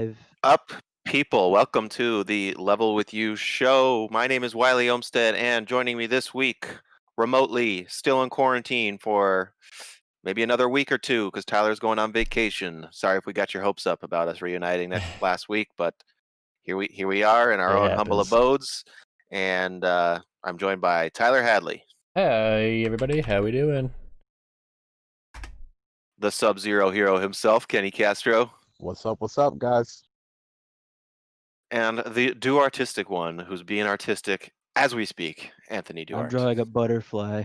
If Up, people. Welcome to the Level With You show. My name is Wiley Olmstead, and joining me this week, remotely, still in quarantine for maybe another week or two because Tyler's going on vacation. Sorry if we got your hopes up about us reuniting last week, but here we are in our It own humble happens. abodes, and I'm joined by Tyler Hadley, Hey everybody, how we doing? the Sub-Zero hero himself, Kenny Castro, What's up, guys? and the do artistic one who's being artistic as we speak, Anthony I'm Duarte. drawing a butterfly.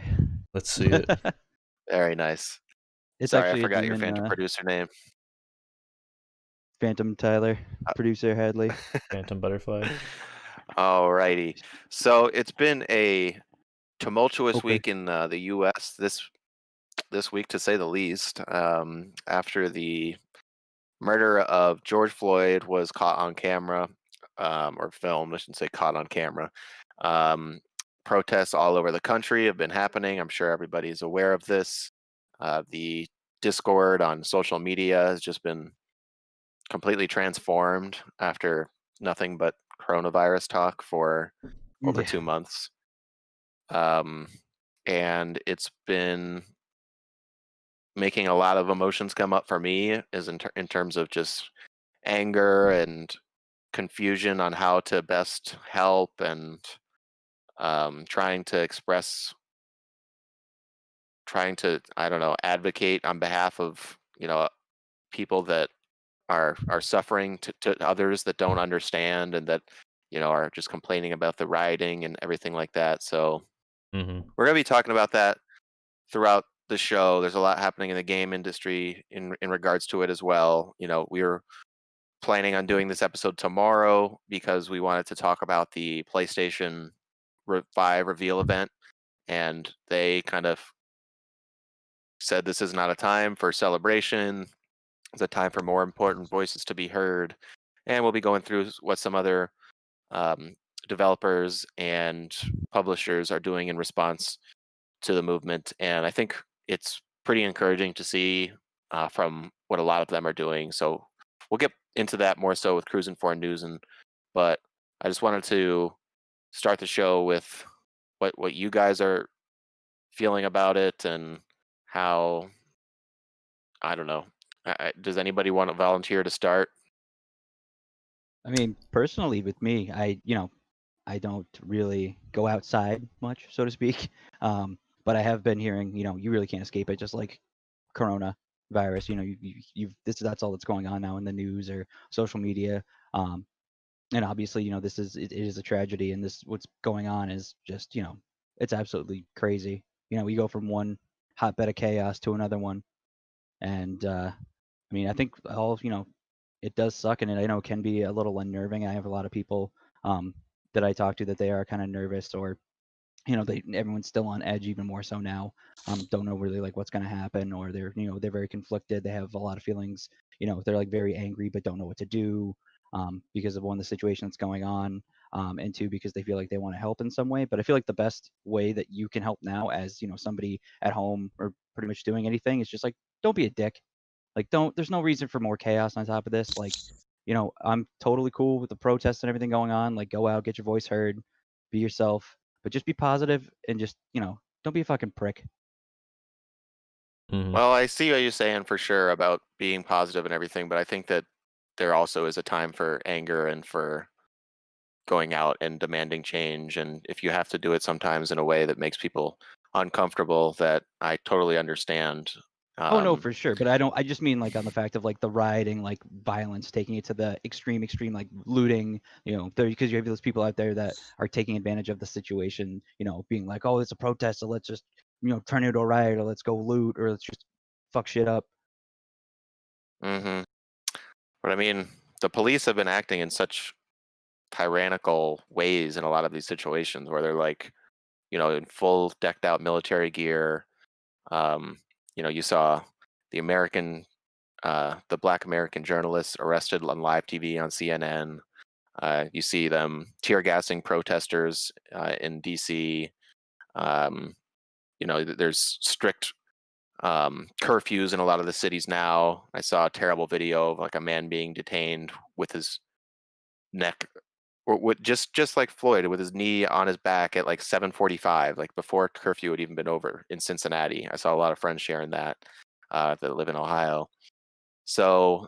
Let's see it. Very nice. It's Sorry, I actually a forgot your demon, phantom producer name. Phantom Tyler, Uh, producer Hadley. Phantom butterfly. Alrighty. So it's been a tumultuous Okay. week in the U.S. this week, to say the least. After the murder of George Floyd was caught on camera, or filmed, I shouldn't say caught on camera. Protests all over the country have been happening. I'm sure everybody's aware of this. The discord on social media has just been completely transformed after nothing but coronavirus talk for over Yeah. 2 months. And it's been making a lot of emotions come up for me, is in terms of just anger and confusion on how to best help, and trying to I don't know, advocate on behalf of people that are suffering, to others that don't understand, and that are just complaining about the rioting and everything like that. So Mm-hmm. we're going to be talking about that throughout the show. There's a lot happening in the game industry in regards to it as well. We were planning on doing this episode tomorrow because we wanted to talk about the PlayStation 5 reveal event, and they kind of said this is not a time for celebration. It's a time for more important voices to be heard. And we'll be going through what some other um, developers and publishers are doing in response to the movement. And I think it's pretty encouraging to see from what a lot of them are doing. So we'll get into that more so with Cruising for News. But I just wanted to start the show with what you guys are feeling about it, and how, I don't know. Does anybody want to volunteer to start? I mean, personally, with me, I don't really go outside much, so to speak. But I have been hearing, you really can't escape it, just like Corona virus. That's all that's going on now in the news or social media. Um, and obviously, it is a tragedy, and this what's going on is just, it's absolutely crazy. We go from one hotbed of chaos to another one, and I mean, I think it does suck, and I know it can be a little unnerving. I have a lot of people that I talk to that they are kind of nervous, or everyone's still on edge, even more so now. Don't know really like what's going to happen, or they're very conflicted. They have a lot of feelings. They're like very angry but don't know what to do, because of one, the situation that's going on, and two, because they feel like they want to help in some way. But I feel like the best way that you can help now, as somebody at home or pretty much doing anything, is just like, don't be a dick. Like, don't. There's no reason for more chaos on top of this. Like, I'm totally cool with the protests and everything going on. Like, go out, get your voice heard, be yourself, but just be positive and just, don't be a fucking prick. Mm-hmm. Well, I see what you're saying for sure about being positive and everything, but I think that there also is a time for anger and for going out and demanding change. And if you have to do it sometimes in a way that makes people uncomfortable, that I totally understand. Oh no, Um, for sure. But I just mean like on the fact of like the rioting, like violence, taking it to the extreme, like looting, because you have those people out there that are taking advantage of the situation, being like, oh, it's a protest, so let's just, turn it into a riot, or let's go loot, or let's just fuck shit up. hmm But I mean, the police have been acting in such tyrannical ways in a lot of these situations where they're like, in full decked out military gear. Um, you saw the the Black American journalists arrested on live TV on CNN. You see them tear gassing protesters in DC. There's strict curfews in a lot of the cities now. I saw a terrible video of like a man being detained with his neck, or with just like Floyd, with his knee on his back at like 7:45, like before curfew had even been over in Cincinnati. I saw a lot of friends sharing that that live in Ohio. So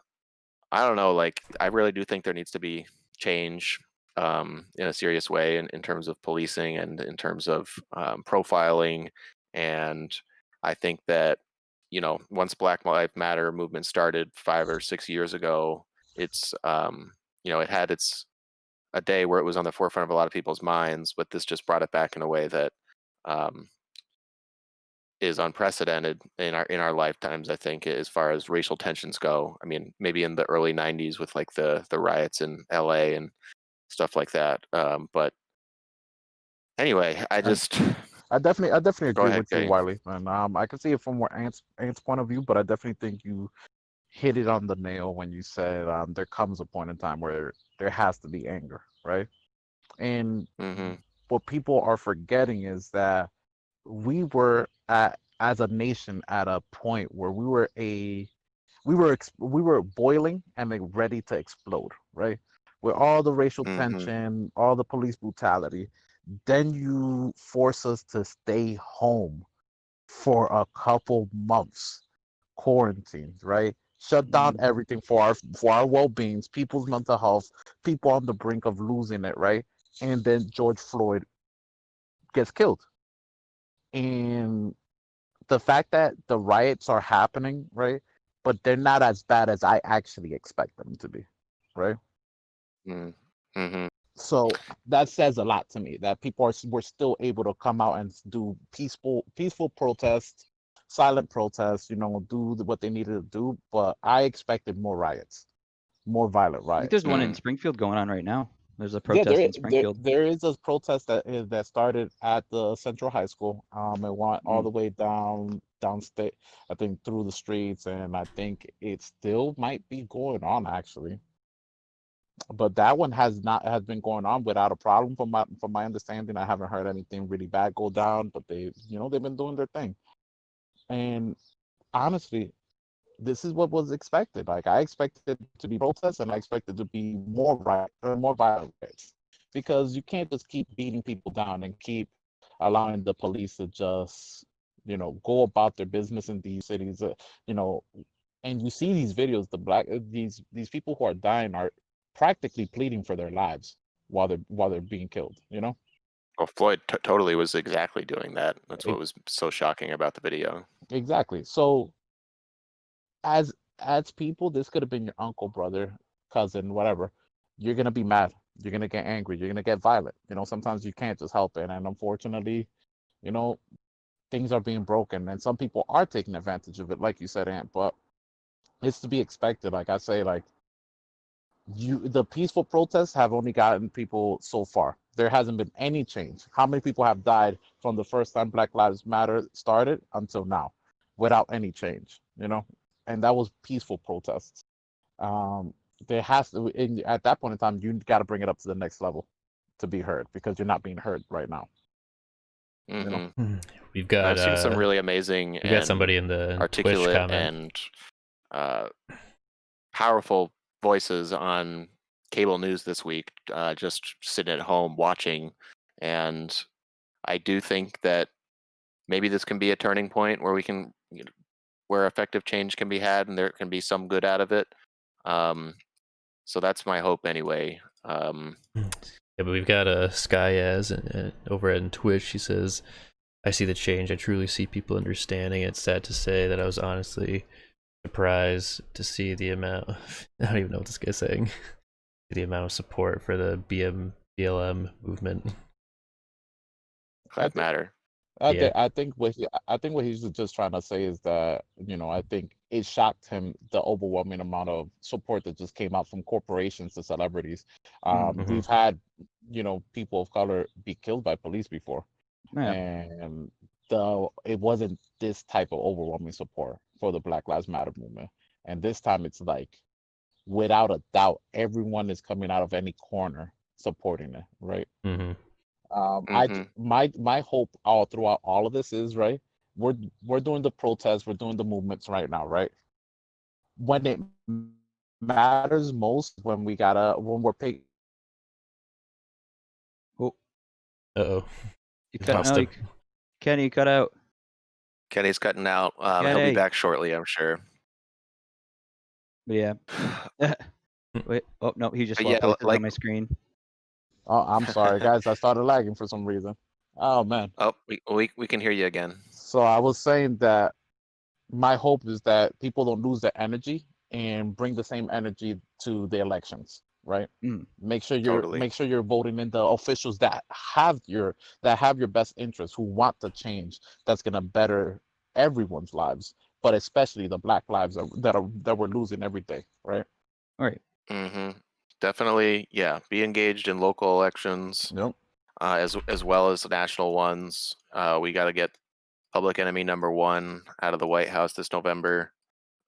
I don't know. Like, I really do think there needs to be change in a serious way in terms of policing and in terms of profiling. And I think that, you know, once Black Lives Matter movement started 5 or 6 years ago, it's, you know, it had a day where it was on the forefront of a lot of people's minds, but this just brought it back in a way that um, is unprecedented in our lifetimes. I think, as far as racial tensions go. I mean, maybe in the early '90s with like the riots in LA and stuff like that. But anyway, I And just I definitely go agree ahead, with you, Kay. Wiley. And I can see it from where Ant's point of view, but I definitely think you hit it on the nail when you said there comes a point in time where there has to be anger, right? And Mm-hmm. what people are forgetting is that we were at as a nation at a point where we were boiling and like ready to explode, right? With all the racial Mm-hmm. tension, all the police brutality, then you force us to stay home for a couple months, quarantined, right? Shut down everything for our well-beings, people's mental health, people on the brink of losing it, right? And then George Floyd gets killed. And the fact that the riots are happening, right? But they're not as bad as I actually expect them to be, right? Mm-hmm. So that says a lot to me that people were still able to come out and do peaceful protests, silent protests, do what they needed to do. But I expected more riots, more violent I think there's riots, one right? in Springfield going on right now. There's a Yeah, protest in Springfield. there is a protest that started at the Central High School. It went all the Mm. way downstate, I think, through the streets, and I think it still might be going on actually. But that one has been going on without a problem from my understanding. I haven't heard anything really bad go down, but they've been doing their thing. And honestly, this is what was expected. Like I expected to be protests, and I expected to be more violent riots, because you can't just keep beating people down and keep allowing the police to just go about their business in these cities. You know, and you see these videos, these people who are dying are practically pleading for their lives while they're being killed. Well, Floyd totally was exactly doing that. That's E- what was so shocking about the video. Exactly. So as people, this could have been your uncle, brother, cousin, whatever. You're gonna be mad. You're gonna get angry. You're gonna get violent. Sometimes you can't just help it, and unfortunately, you know, things are being broken, and some people are taking advantage of it, like you said, Ant. But it's to be expected. Like I say, like the peaceful protests have only gotten people so far. There hasn't been any change. How many people have died from the first time Black Lives Matter started until now, without any change? And that was peaceful protests. um, there has to at that point in time, you got to bring it up to the next level to be heard, because you're not being heard right now. Mm-hmm. We've And I've got seen some really amazing we got and somebody in the Twitch articulate comment. and powerful voices on cable news this week, just sitting at home watching. And I do think that maybe this can be a turning point where we can, where effective change can be had and there can be some good out of it. So that's my hope anyway. Yeah, but we've got Skyaz over at Twitch. She says, "I see the change. I truly see people understanding. It's sad to say that I was honestly surprised to see the amount of, I don't even know what this guy's saying. The amount of support for the BLM movement." Lives matter. Yeah. I think what he's just trying to say is that I think it shocked him, the overwhelming amount of support that just came out from corporations to celebrities. Mhm. We've had people of color be killed by police before, Yeah. and it wasn't this type of overwhelming support for the Black Lives Matter movement. And this time it's like, without a doubt, everyone is coming out of any corner supporting it, right? Mm-hmm. I Mm-hmm. my hope all throughout all of this is, right, we're doing the protests, we're doing the movements right now, right? When it matters most, when we're picking. Oh, Uh-oh. you cut Lost out. him. Kenny, you cut out. Kenny's cutting out. He'll be Kenny. back shortly, I'm sure. But yeah. Wait. Oh no, he just Yeah, swapped places like- on my screen. Oh, I'm sorry, guys. I started lagging for some reason. Oh man. Oh, we can hear you again. So I was saying that my hope is that people don't lose their energy and bring the same energy to the elections, right? Mm. Make sure Totally. you're voting in the officials that have your best interests, who want the change that's gonna better everyone's lives, but especially the Black lives that we're losing every day, right? All right. Mm-hmm. Definitely, yeah. Be engaged in local elections, Yep. as well as national ones. We got to get public enemy number 1 out of the White House this November.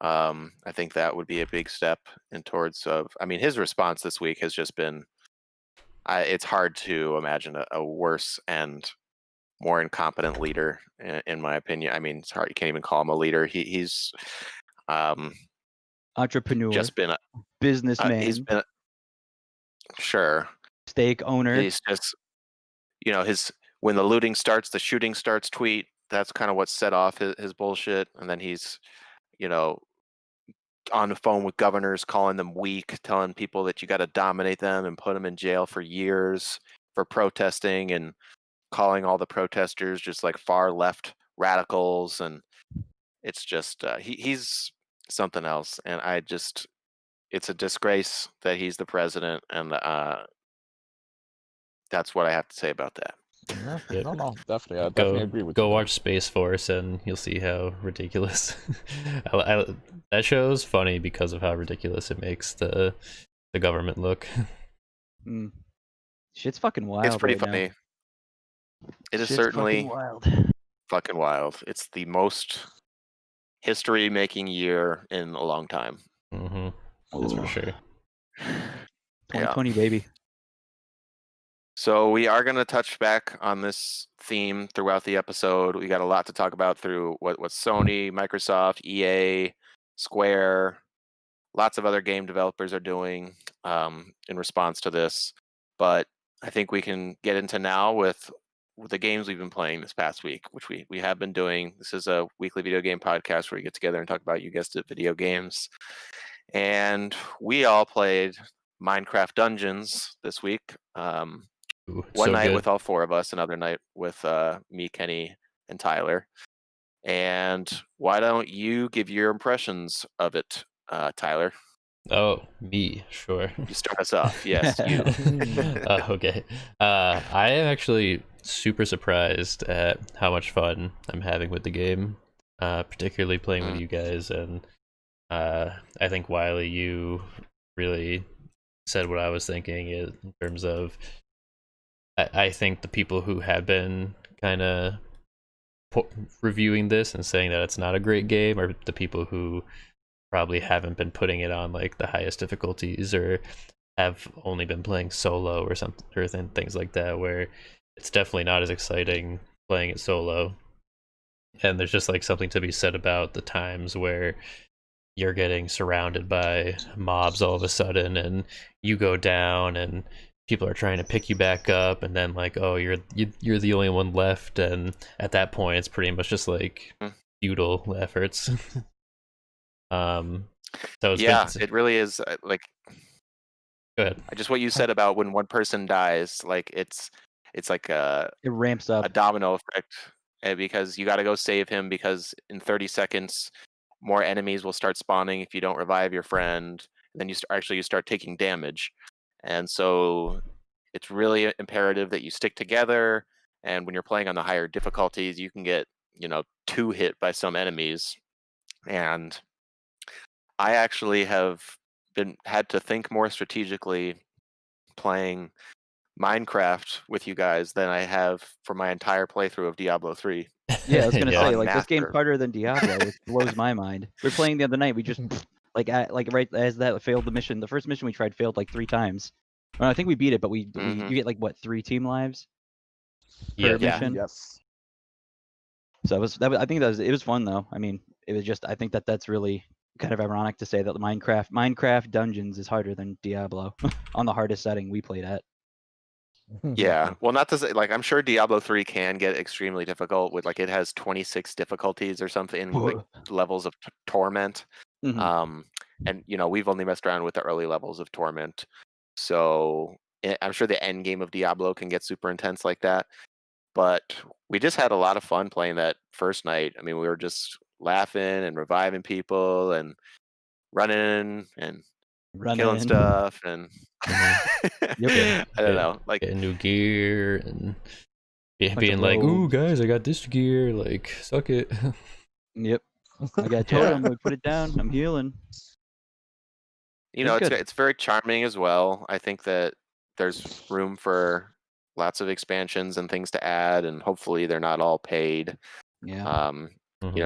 I think that would be a big step in towards I mean, his response this week has just been. It's hard to imagine a worse and more incompetent leader, in my opinion. I mean, it's hard. You can't even call him a leader. He's Entrepreneur, just been. businessman, He's been. Sure. steak owner. He's just, his when the looting starts, the shooting starts tweet. That's kind of what set off his bullshit. And then he's, on the phone with governors, calling them weak, telling people that you got to dominate them and put them in jail for years for protesting, and calling all the protesters just like far left radicals. And it's just he's something else. And it's a disgrace that he's the president. And that's what I have to say about that. Yeah. Yep. No, definitely. I definitely agree with you. Go watch Space Force and you'll see how ridiculous. That show is funny because of how ridiculous it makes the government look. Mm. Shit's fucking wild. It's pretty right now. funny. It is Shit's certainly fucking wild. fucking wild. It's the most history-making year in a long time. Mm-hmm. That's for sure. 2020, baby. So we are going to touch back on this theme throughout the episode. We got a lot to talk about through what Sony, Microsoft, EA, Square, lots of other game developers are doing in response to this. But I think we can get into now with the games we've been playing this past week, which we have been doing. This is a weekly video game podcast where we get together and talk about, you guessed it, video games. And we all played Minecraft Dungeons this week. Ooh, One so night good. with all 4 of us, another night with me, Kenny, and Tyler. And why don't you give your impressions of it, Tyler? Oh, me, sure. You start us off. Yes, you. Okay. I am actually super surprised at how much fun I'm having with the game, particularly playing with you guys. And I think, Wiley, you really said what I was thinking in terms of I think the people who have been kind of reviewing this and saying that it's not a great game are the people who probably haven't been putting it on like the highest difficulties, or have only been playing solo or something, or things like that, where it's definitely not as exciting playing it solo. And there's just like something to be said about the times where you're getting surrounded by mobs all of a sudden and you go down and people are trying to pick you back up, and then like, oh, you're the only one left, and at that point it's pretty much just like futile efforts. So it's Yeah, good it really is. Like, go ahead. just what you said about when one person dies, like it's like a It ramps up. domino effect, because you got to go save him, because in 30 seconds more enemies will start spawning if you don't revive your friend. And then you start taking damage. And so it's really imperative that you stick together. And when you're playing on the higher difficulties, you can get, 2 hit by some enemies. And I actually have had to think more strategically playing Minecraft with you guys than I have for my entire playthrough of Diablo 3. Yeah, I was gonna Yeah. say, like, this game's Master. harder than Diablo, which blows my mind. We were playing the other night. We just like right as that failed the mission. The first mission we tried failed like 3 times. Well, I think we beat it, but you get like what, 3 team lives per Yeah. Yeah. mission. Yes. So I think it was fun though. I mean, it was just I think that's really kind of ironic to say that Minecraft Dungeons is harder than Diablo on the hardest setting we played at. Yeah, well, not to say like I'm sure Diablo 3 can get extremely difficult with like it has 26 difficulties or something, like levels of torment. Mhm. And we've only messed around with the early levels of torment, so I'm sure the end game of Diablo can get super intense like that. But we just had a lot of fun playing that first night. I mean, we were just laughing and reviving people and running and killing Running. stuff and Yep. I don't know, like getting new gear and Bunch of being like, "Ooh, robes. guys, I got this gear. Like, suck it." Yep. I got a Yeah. totem. Like, put it down. I'm healing. It's it's good. it's very charming as well. I think that there's room for lots of expansions and things to add, and hopefully they're not all paid. Yeah.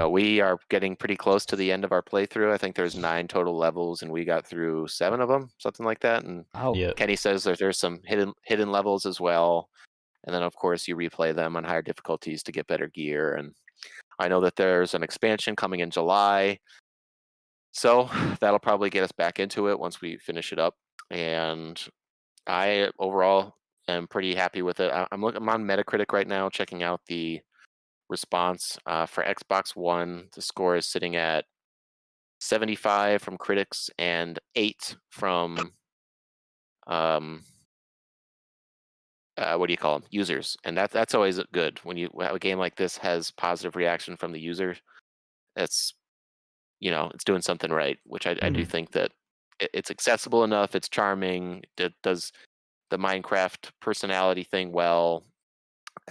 We are getting pretty close to the end of our playthrough. I think there's 9 total levels, and we got through 7 of them, something like that. And Oh. Yeah. Kenny says that there's some hidden levels as well. And then of course you replay them on higher difficulties to get better gear. And I know that there's an expansion coming in July. So that'll probably get us back into it once we finish it up. And I overall am pretty happy with it. I'm on Metacritic right now, checking out the response for Xbox One. The score is sitting at 75 from critics and 8 from what do you call them? Users. And that's always good when you a game like this has positive reaction from the user. That's it's doing something right, which I do think that it's accessible enough. It's charming. It does the Minecraft personality thing well.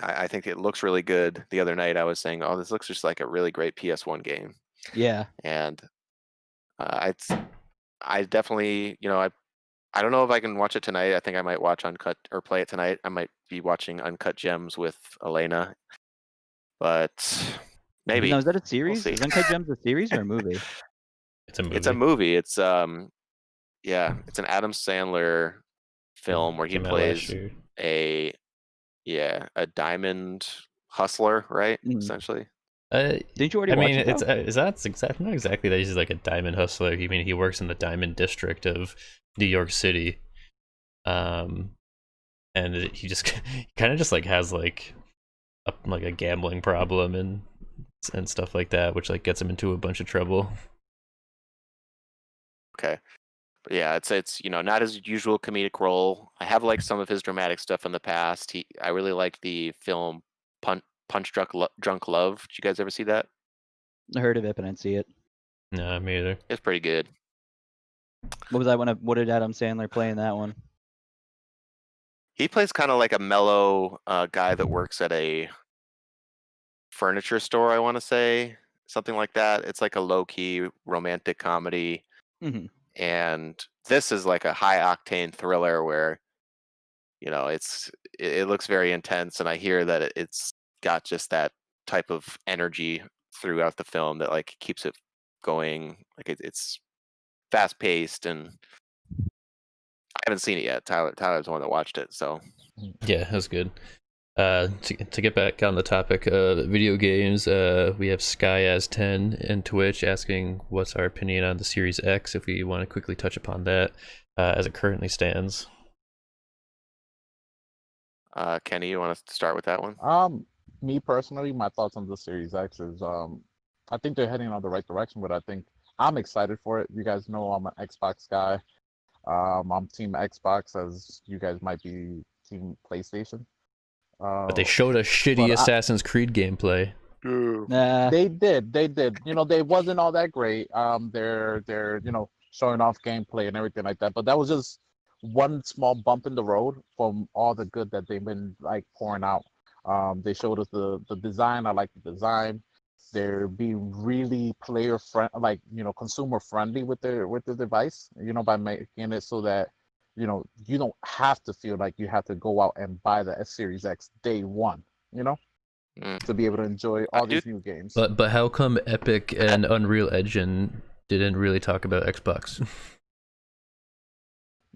I think it looks really good. The other night I was saying, "Oh, this looks just like a really great PS1 game." Yeah. And I definitely, I don't know if I can watch it tonight. I think I might watch Uncut or play it tonight. I might be watching Uncut Gems with Elena, but maybe Now, is that a series? see. Is Uncut Gems a series or a movie? It's a movie. It's a movie. It's it's an Adam Sandler film where he Came out last plays year. a diamond hustler, right? Mhm. Essentially. Didn't you already I watch mean, it? it's though? not exactly that he's like a diamond hustler. I mean, he works in the diamond district of New York City, and he just he kind of just like has like a gambling problem and stuff like that, which like gets him into a bunch of trouble. Okay. But yeah, it's not his usual comedic role. I have liked some of his dramatic stuff in the past. I really liked the film Punch Drunk Love. Did you guys ever see that? I heard of it, but I didn't see it. No, me either. It's pretty good. What was that one? What did Adam Sandler play in that one? He plays kind of like a mellow guy that works at a furniture store, I want to say. Something like that. It's like a low-key romantic comedy. Mhm. And this is like a high-octane thriller where, it looks very intense, and I hear that it's got just that type of energy throughout the film that like keeps it going. Like it's fast-paced, and I haven't seen it yet. Tyler's the one that watched it, so Yeah, that's good. To get back on the topic of video games, we have SkyAz10 and Twitch asking what's our opinion on the Series X, if we want to quickly touch upon that as it currently stands. Kenny, you want to start with that one? Me personally, my thoughts on the Series X is I think they're heading in the right direction, but I think I'm excited for it. You guys know I'm an Xbox guy. I'm Team Xbox, as you guys might be Team PlayStation. But they showed us shitty Assassin's Creed gameplay. Nah. They did. They wasn't all that great. They're showing off gameplay and everything like that. But that was just one small bump in the road from all the good that they've been like pouring out. They showed us the design. I like the design. They're being really player friendly, like consumer friendly with the device. By making it so that you don't have to feel like you have to go out and buy the Series X day one. To be able to enjoy all these new games. But how come Epic and Unreal Engine didn't really talk about Xbox?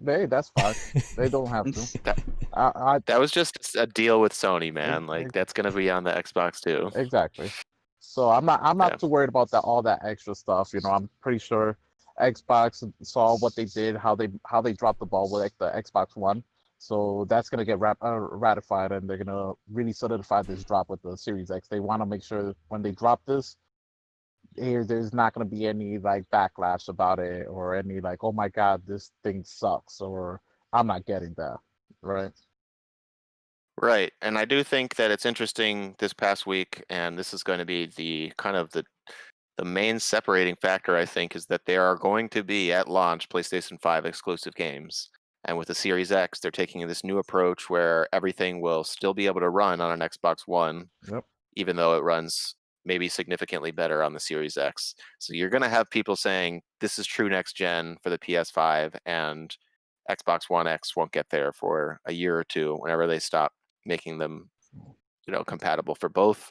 Hey, that's fine. They don't have to. That was just a deal with Sony, man. Like that's gonna be on the Xbox too. Exactly. So I'm not Yeah. too worried about all that extra stuff. You know, I'm pretty sure Xbox saw what they did, how they dropped the ball with like the Xbox One. So that's gonna get ratified, and they're gonna really solidify this drop with the Series X. They want to make sure when they drop this, there's not gonna be any like backlash about it, or any like, oh my god, this thing sucks, or I'm not getting that, right? Right. And I do think that it's interesting this past week, and this is going to be the kind of the main separating factor, I think, is that there are going to be at launch PlayStation 5 exclusive games. And with the Series X, they're taking this new approach where everything will still be able to run on an Xbox One, Yep. even though it runs maybe significantly better on the Series X. So you're going to have people saying this is true next gen for the PS5, and Xbox One X won't get there for a year or two whenever they stop making them, compatible for both.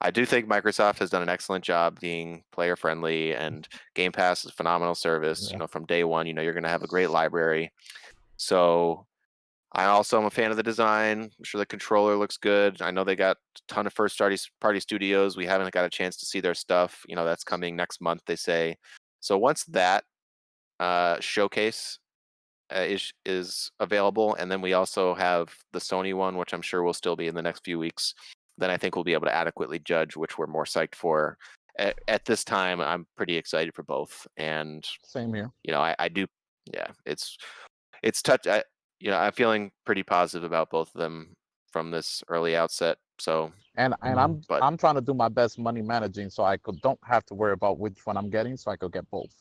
I do think Microsoft has done an excellent job being player friendly, and Game Pass is a phenomenal service. Yeah. From day one, you're going to have a great library. So I also am a fan of the design. I'm sure the controller looks good. I know they got a ton of first party studios. We haven't got a chance to see their stuff. That's coming next month, they say. So once that showcase is available, and then we also have the Sony one, which I'm sure will still be in the next few weeks, then I think we'll be able to adequately judge which we're more psyched for. At this time, I'm pretty excited for both, and Same here. I do. Yeah, it's touch. I'm feeling pretty positive about both of them from this early outset. So, And but I'm trying to do my best money managing, so I don't have to worry about which one I'm getting, so I could get both.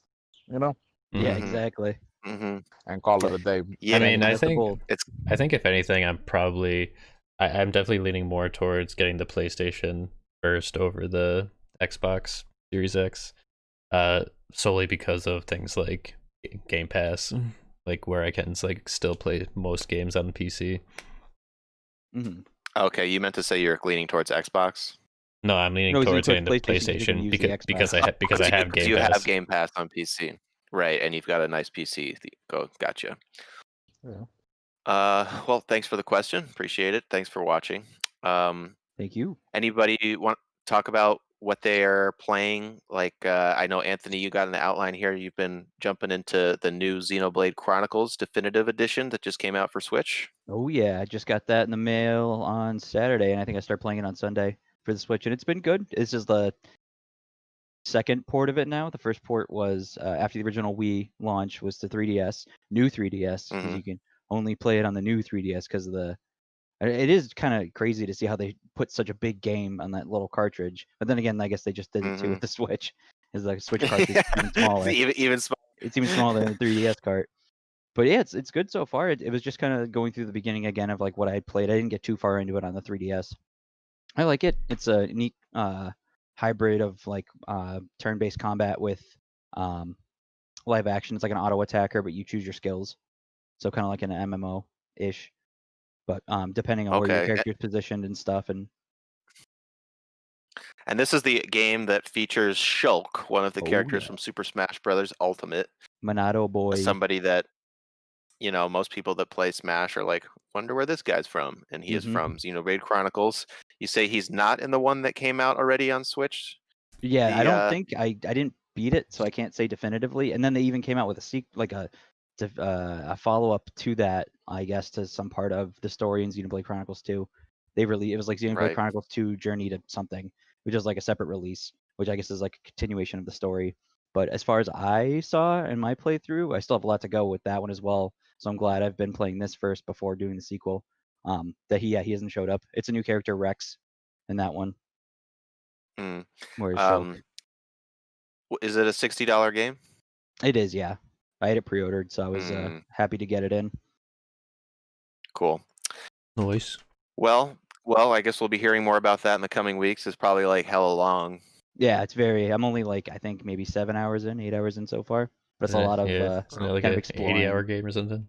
Yeah, Mhm. exactly. And call it a day. Yeah, I mean, I that's the think goal. I think if anything, I'm definitely leaning more towards getting the PlayStation first over the Xbox Series X, solely because of things like Game Pass, like where I can like still play most games on the PC. hmm Okay, you meant to say you're leaning towards Xbox. No, I'm leaning No, he's leaning towards getting the towards PlayStation 'cause he can PlayStation use the because Xbox. because I have Because Game you Pass. have Game Pass on PC, right? And you've got a nice PC. Gotcha. Yeah. Well, thanks for the question. Appreciate it. Thanks for watching. Thank you. Anybody want to talk about what they're playing? Like, I know Anthony, you got an outline here. You've been jumping into the new Xenoblade Chronicles Definitive Edition that just came out for Switch. Oh yeah, I just got that in the mail on Saturday, and I think I started playing it on Sunday for the Switch, and it's been good. This is the second port of it now. The first port was after the original Wii launch was the 3DS, new 3DS, because Mhm. you can only play it on the new 3DS because of the. It is kind of crazy to see how they put such a big game on that little cartridge, but then again, I guess they just did it too with the Switch. Is like Switch cartridge is even smaller. Even smaller. It's even smaller than the 3DS cart. But yeah, it's good so far. It was just kind of going through the beginning again of like what I had played. I didn't get too far into it on the 3DS. I like it. It's a neat hybrid of like turn-based combat with live action. It's like an auto attacker, but you choose your skills. So kind of like an MMO ish. But depending on where your Okay. character's positioned and stuff, and And this is the game that features Shulk, one of the Oh, characters yeah. from Super Smash Bros. Ultimate. Monado boy. Somebody that, most people that play Smash are like, wonder where this guy's from. And he is Mhm. from Xenoblade Chronicles. You say he's not in the one that came out already on Switch? Yeah, I The, don't think I didn't beat it, so I can't say definitively. And then they even came out with a follow up to that, I guess, to some part of the story in Xenoblade Chronicles 2. It was like Xenoblade Right. Chronicles 2 Journey to something, which is like a separate release, which I guess is like a continuation of the story. But as far as I saw in my playthrough, I still have a lot to go with that one as well. So I'm glad I've been playing this first before doing the sequel. That he hasn't showed up. It's a new character, Rex, in that one. Mm. Whereas Shulk. Is it a $60 game? It is, yeah. I had it pre-ordered, so I was Mm. happy to get it in. Cool. Noise. Well, I guess we'll be hearing more about that in the coming weeks. It's probably like hella long. Yeah, I'm only like I think maybe 8 hours in so far, but it's a lot of Isn't it like kind of a exploring. 80-hour game or something?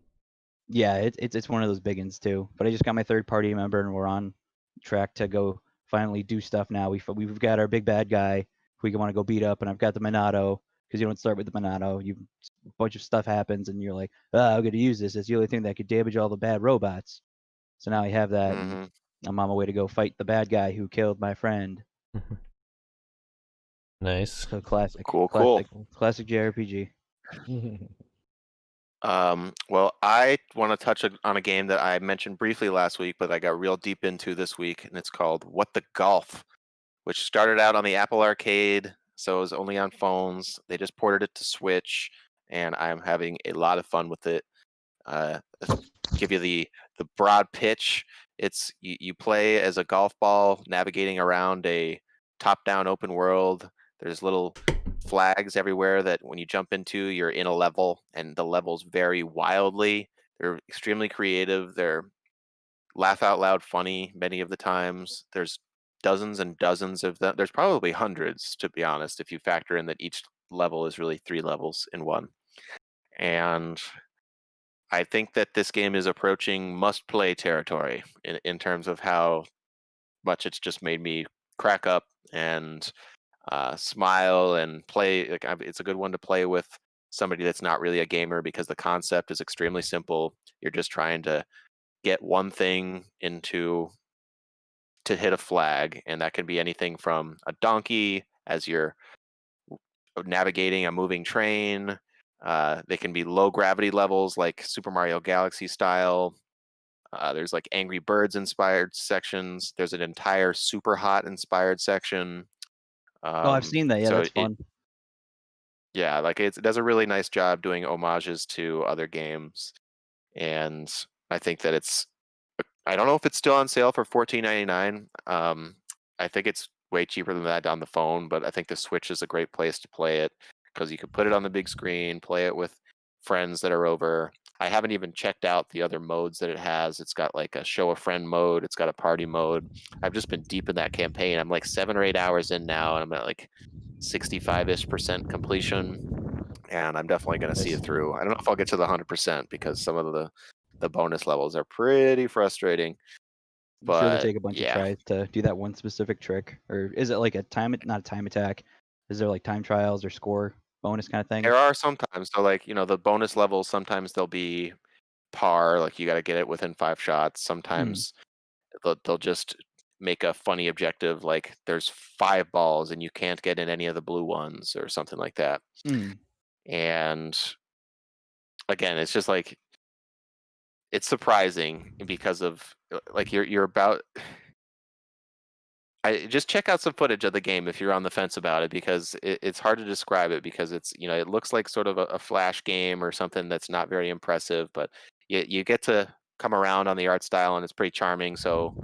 Yeah, it's one of those big ones too. But I just got my third party member, and we're on track to go finally do stuff now. We've got our big bad guy who we want to go beat up, and I've got the Monado because you don't start with the Monado. A bunch of stuff happens, and you're like, I'm going to use this. It's the only thing that could damage all the bad robots. So now I have that, and I'm on my way to go fight the bad guy who killed my friend. Nice. So classic. Cool. Classic JRPG. Well, I want to touch on a game that I mentioned briefly last week, but I got real deep into this week, and it's called What the Golf, which started out on the Apple Arcade, so it was only on phones. They just ported it to Switch, and I'm having a lot of fun with it. Give you the broad pitch. It's you play as a golf ball navigating around a top-down open world. There's little flags everywhere that when you jump into, you're in a level, and the levels vary wildly. They're extremely creative. They're laugh out loud funny many of the times. There's dozens and dozens of them. There's probably hundreds, to be honest, if you factor in that each level is really 3 levels in one. And I think that this game is approaching must-play territory in terms of how much it's just made me crack up and smile and play. Like, it's a good one to play with somebody that's not really a gamer, because the concept is extremely simple. You're just trying to get one thing to hit a flag, and that can be anything from a donkey as you're navigating a moving train. They can be low gravity levels like Super Mario Galaxy style. There's like Angry Birds inspired sections. There's an entire Super Hot inspired section. Oh, I've seen that. Yeah, so that's fun. Yeah, like it does a really nice job doing homages to other games, and I think that I don't know if it's still on sale for $14.99. I think it's way cheaper than that on the phone, but I think the Switch is a great place to play it, because you can put it on the big screen, play it with friends that are over. I haven't even checked out the other modes that it has. It's got like a show a friend mode. It's got a party mode. I've just been deep in that campaign. I'm like 7 or 8 hours in now, and I'm at like 65-ish% completion, and I'm definitely going to see it through. I don't know if I'll get to the 100%, because some of the bonus levels are pretty frustrating. I'm sure they But take a bunch of tries to do that one specific trick. Or is it like not a time attack? Is there like time trials or score bonus kind of thing? there are sometimes, so like, the bonus levels, sometimes they'll be par, like you got to get it within 5 shots. Sometimes they'll just make a funny objective, like there's 5 balls and you can't get in any of the blue ones or something like that. And again, it's just like, it's surprising because of like you're about. I just check out some footage of the game if you're on the fence about it, because it's hard to describe it, because it's it looks like sort of a flash game or something that's not very impressive, but you get to come around on the art style, and it's pretty charming. So,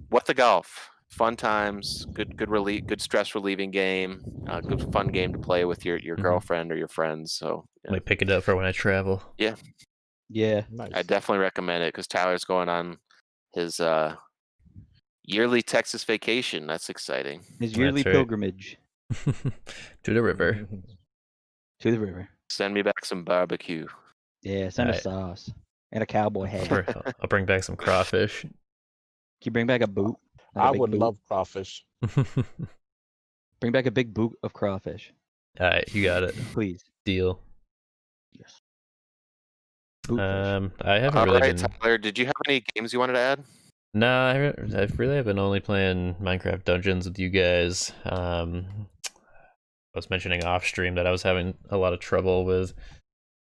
What the Golf, fun times, good stress relieving game, good fun game to play with your girlfriend or your friends. So Might pick it up for when I travel. Yeah. Nice. I definitely recommend it, because Tyler's going on his yearly Texas vacation. That's exciting. His yearly right. pilgrimage To the river. to the river. Send me back some barbecue. Yeah, send a Alright. sauce and a cowboy hat. I'll bring back some crawfish. Can you bring back a boot? Like a I big would boot? love crawfish. Bring back a big boot of crawfish, Alright, you got it. please. Deal. Yes. Bootfish. I haven't All really right, been. Tyler, did you have any games you wanted to add? No, I really have been only playing Minecraft Dungeons with you guys. I was mentioning off stream that I was having a lot of trouble with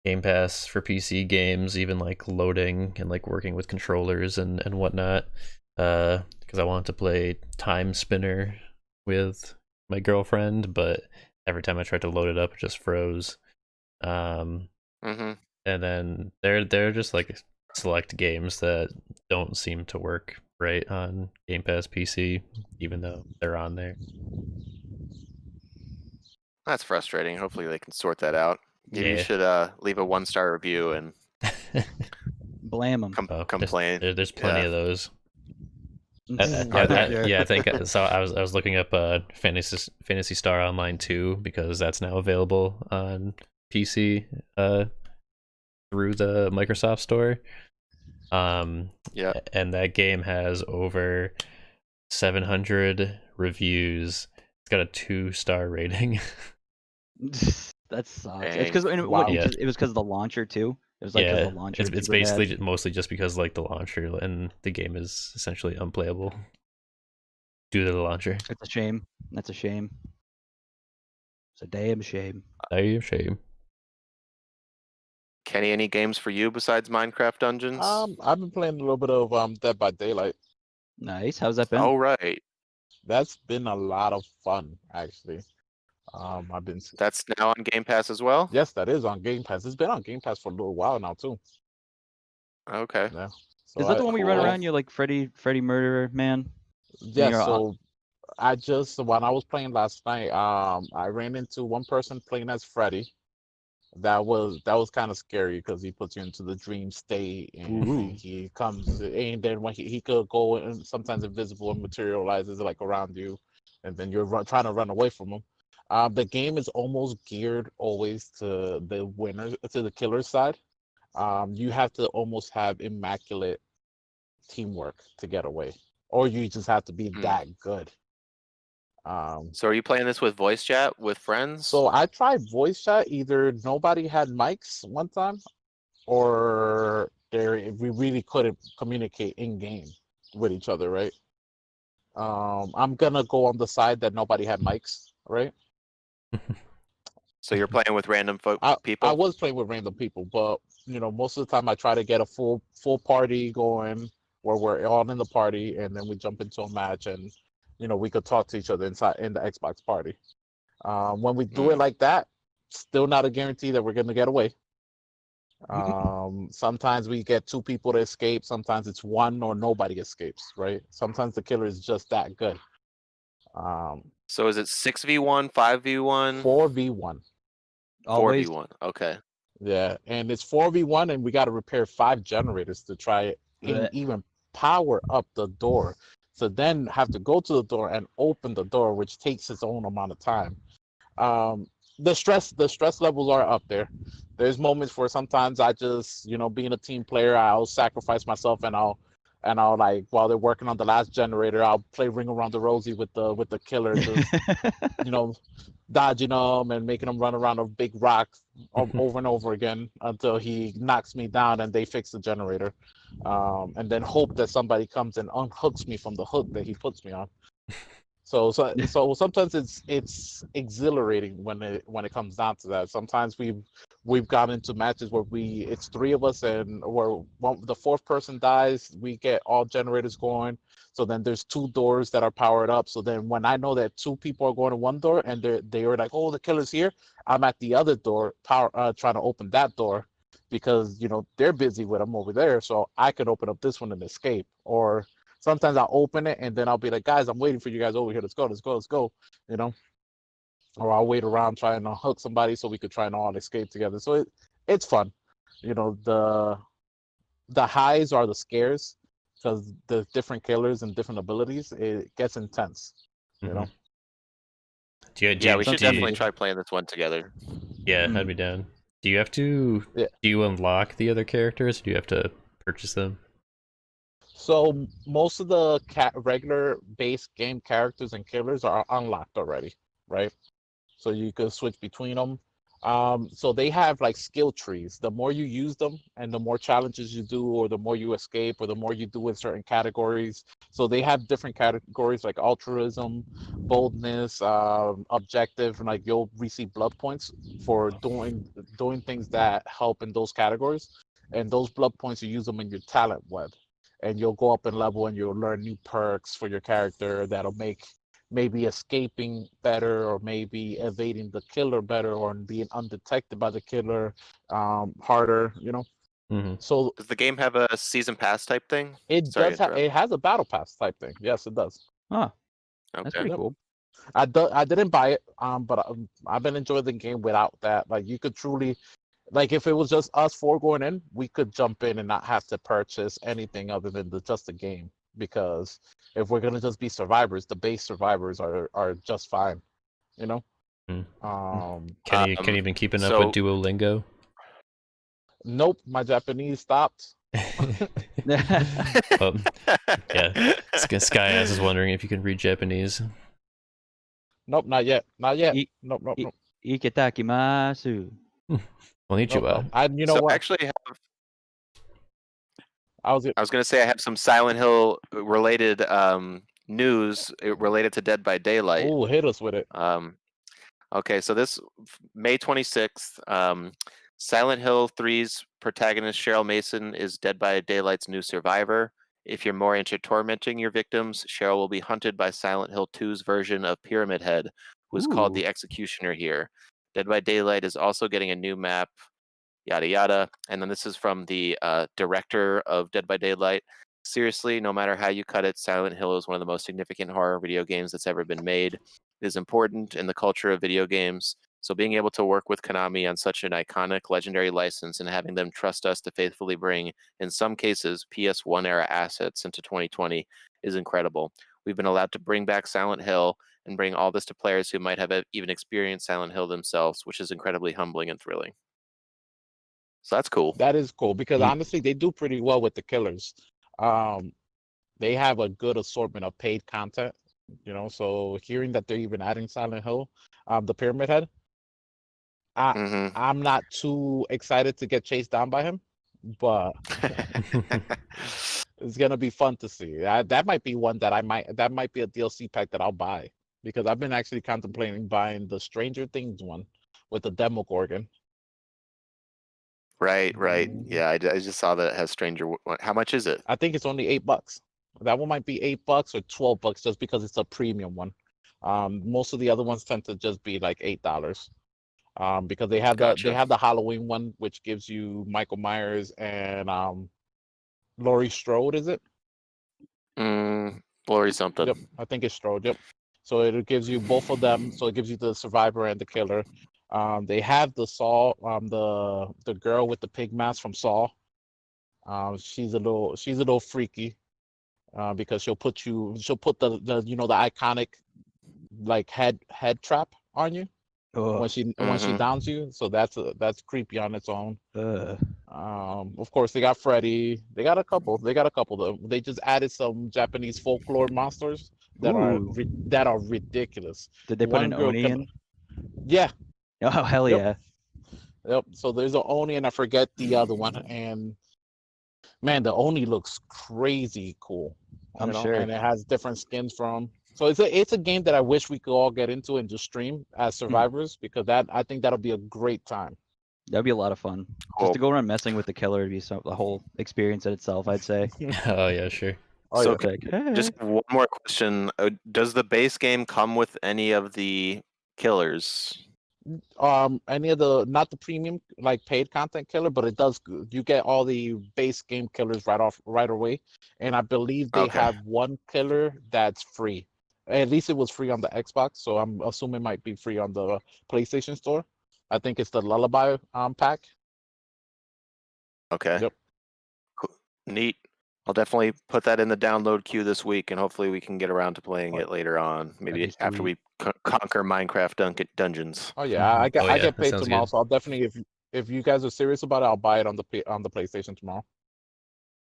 Game Pass for PC games, even like loading and like working with controllers and whatnot. Because I wanted to play Time Spinner with my girlfriend, but every time I tried to load it up, it just froze. Mm-hmm. And then there are just like select games that don't seem to work right on Game Pass PC, even though they're on there. That's frustrating. Hopefully they can sort that out. Maybe you Yeah. should leave a 1-star review and Blam them. complain. There's plenty of those. Sure. Yeah, I think so. I was looking up Fantasy Star Online 2, because that's now available on PC through the Microsoft Store. Yeah. And that game has over 700 reviews. It's got a 2-star rating. That sucks. Dang. It's because Wow. it was because of the launcher too. It was like 'cause Yeah, the launcher. it's people had. basically mostly just because like the launcher, and the game is essentially unplayable due to the launcher. It's a shame. That's a shame. It's a damn shame. Damn shame. Kenny, any games for you besides Minecraft Dungeons? I've been playing a little bit of Dead by Daylight. Nice. How's that been? Oh, right. That's been a lot of fun, actually. I've been That's now on Game Pass as well? Yes, that is on Game Pass. It's been on Game Pass for a little while now too. Okay. Yeah. Is that the one where you run cool. around? You're like Freddy Murderer Man. Yeah. you're So I just when I was playing last night, I ran into one person playing as Freddy. That was kind of scary because he puts you into the dream state and Ooh. he comes and then when he could go and sometimes invisible and materializes like around you, and then you're trying to run away from him. The game is almost geared always to the winners, to the killer's side. You have to almost have immaculate teamwork to get away, or you just have to be that good. So are you playing this with voice chat with friends? So I tried voice chat. Either nobody had mics one time, or we really couldn't communicate in game with each other, right? I'm gonna go on the side that nobody had mics, right? So you're playing with random people? I was playing with random people, but most of the time I try to get a full party going where we're all in the party, and then we jump into a match, and we could talk to each other inside in the Xbox party. When we do it like that, still not a guarantee that we're gonna get away. Sometimes we get two people to escape. Sometimes it's one or nobody escapes, right? Sometimes the killer is just that good. So is it 6v1, 5v1? 4v1. Always. 4v1. Okay. Yeah, and it's 4v1, and we got to repair 5 generators to try and even power up the door. So then have to go to the door and open the door, which takes its own amount of time. The stress levels are up there. There's moments where sometimes I just, being a team player, I'll sacrifice myself and I'll like while they're working on the last generator, I'll play Ring Around the Rosie with the killer, just dodging them and making them run around a big rock over and over again until he knocks me down and they fix the generator, and then hope that somebody comes and unhooks me from the hook that he puts me on. So sometimes it's exhilarating when it comes down to that. Sometimes we've gotten into matches where it's 3 of us, and where the 4th person dies, we get all generators going. So then there's 2 doors that are powered up. So then when I know that 2 people are going to one door and they are like, oh, the killer's here, I'm at the other door trying to open that door because they're busy with them over there. So I could open up this one and escape. Or sometimes I'll open it and then I'll be like, guys, I'm waiting for you guys over here. Let's go. Or I'll wait around trying to hook somebody so we could try and all escape together. So it's fun. The highs are the scares because the different killers and different abilities, it gets intense. Mm-hmm. Yeah, we should definitely try playing this one together. Yeah, I'd be down. Do you have to? Yeah. Do you unlock the other characters? Or do you have to purchase them? So most of the regular base game characters and killers are unlocked already, right? So you could switch between them. So they have like skill trees. The more you use them and the more challenges you do, or the more you escape, or the more you do in certain categories. So they have different categories like altruism, boldness, objective, and like you'll receive blood points for doing things that help in those categories. And those blood points, you use them in your talent web. And you'll go up in level and you'll learn new perks for your character that'll make maybe escaping better, or maybe evading the killer better, or being undetected by the killer harder, Mm-hmm. So does the game have a season pass type thing? It has a battle pass type thing. Yes, it does. Huh. Okay. That's pretty cool. I didn't buy it, but I've been enjoying the game without that. Like you could truly, like if it was just us 4 going in, we could jump in and not have to purchase anything other than just the game. Because if we're gonna just be survivors, the base survivors are just fine, Mm. Can you even keeping up with Duolingo? Nope, my Japanese stopped. Well, yeah, Sky is wondering if you can read Japanese. Nope, not yet. Nope. Iketakimasu. Konnichiwa. What? Actually, I was gonna say I have some Silent Hill related news related to Dead by Daylight. Oh, hit us with it. Okay, so this May 26th, Silent Hill 3's protagonist Cheryl Mason is Dead by Daylight's new survivor. If you're more into tormenting your victims, Cheryl will be hunted by Silent Hill 2's version of Pyramid Head, who is called Ooh. the Executioner here. Dead by Daylight is also getting a new map, yada yada. And then this is from the director of Dead by Daylight. Seriously, no matter how you cut it, Silent Hill is one of the most significant horror video games that's ever been made. It is important in the culture of video games. So being able to work with Konami on such an iconic, legendary license and having them trust us to faithfully bring, in some cases, PS1 era assets into 2020 is incredible. We've been allowed to bring back Silent Hill and bring all this to players who might have even experienced Silent Hill themselves, which is incredibly humbling and thrilling. So that's cool. That is cool because Yeah. honestly, they do pretty well with the killers. They have a good assortment of paid content, So hearing that they're even adding Silent Hill, the Pyramid Head, I'm not too excited to get chased down by him, but it's gonna be fun to see. That might be one that that might be a DLC pack that I'll buy because I've been actually contemplating buying the Stranger Things one with the Demogorgon. Right. Yeah, I just saw that it has Stranger. How much is it? I think it's only $8. That one might be $8 or $12 just because it's a premium one. Most of the other ones tend to just be like $8. Because they have Gotcha. the Halloween one, which gives you Michael Myers and Laurie Strode, is it? Laurie something. Yep, I think it's Strode. Yep. So it gives you both of them. So it gives you the survivor and the killer. They have the Saw, the girl with the pig mask from Saw. She's a little freaky, because she'll put the iconic like head trap on you when she downs you. So that's creepy on its own. Of course, they got Freddy. They got a couple. They just added some Japanese folklore monsters that are ridiculous. Did they put an Oni in? Yeah. Oh, hell Yep. yeah. Yep. So there's an Oni, and I forget the other one. And man, the Oni looks crazy cool. I'm sure. And it has different skins from. So it's a game that I wish we could all get into and just stream as survivors because I think that'll be a great time. That'd be a lot of fun. Cool. Just to go around messing with the killer would be the whole experience in itself, I'd say. Oh yeah, sure. Oh, So yeah. just one more question. Does the base game come with any of the killers? Any of the, not the premium like paid content killer, but it does, you get all the base game killers right away. And I believe they have one killer that's free. At least it was free on the Xbox, so I'm assuming it might be free on the PlayStation Store. I think it's the Lullaby pack. Okay. Yep. Cool. Neat. I'll definitely put that in the download queue this week, and hopefully we can get around to playing it later on. Maybe after we conquer Minecraft dungeons. Oh yeah, I get that paid sounds tomorrow, good. so I'll definitely, if you guys are serious about it, I'll buy it on the PlayStation tomorrow.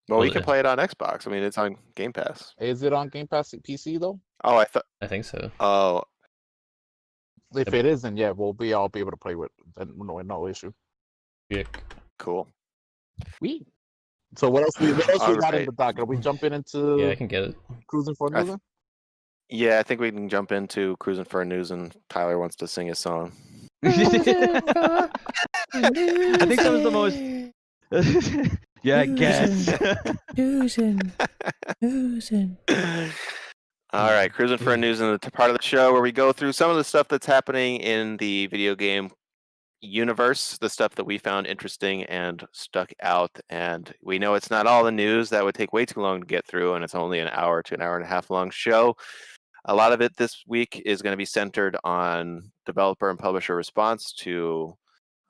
Well, Well, we can play it on Xbox. I mean, it's on Game Pass. Is it on Game Pass PC though? Oh, I think so. Oh, If it isn't, yeah, I'll be able to play with no issue. Yeah. cool. Sweet. So what else we got in Alright. the dock? Are we jumping into Yeah, I can get it. Cruising for News? Yeah, I think we can jump into Cruising for News, and Tyler wants to sing his song. I think that was the most. Yeah, I guess. All right, Cruising for News is the part of the show where we go through some of the stuff that's happening in the video game universe, the stuff that we found interesting and stuck out. And we know it's not all the news. That would take way too long to get through, and it's only an hour to an hour and a half long show. A lot of it this week is going to be centered on developer and publisher response to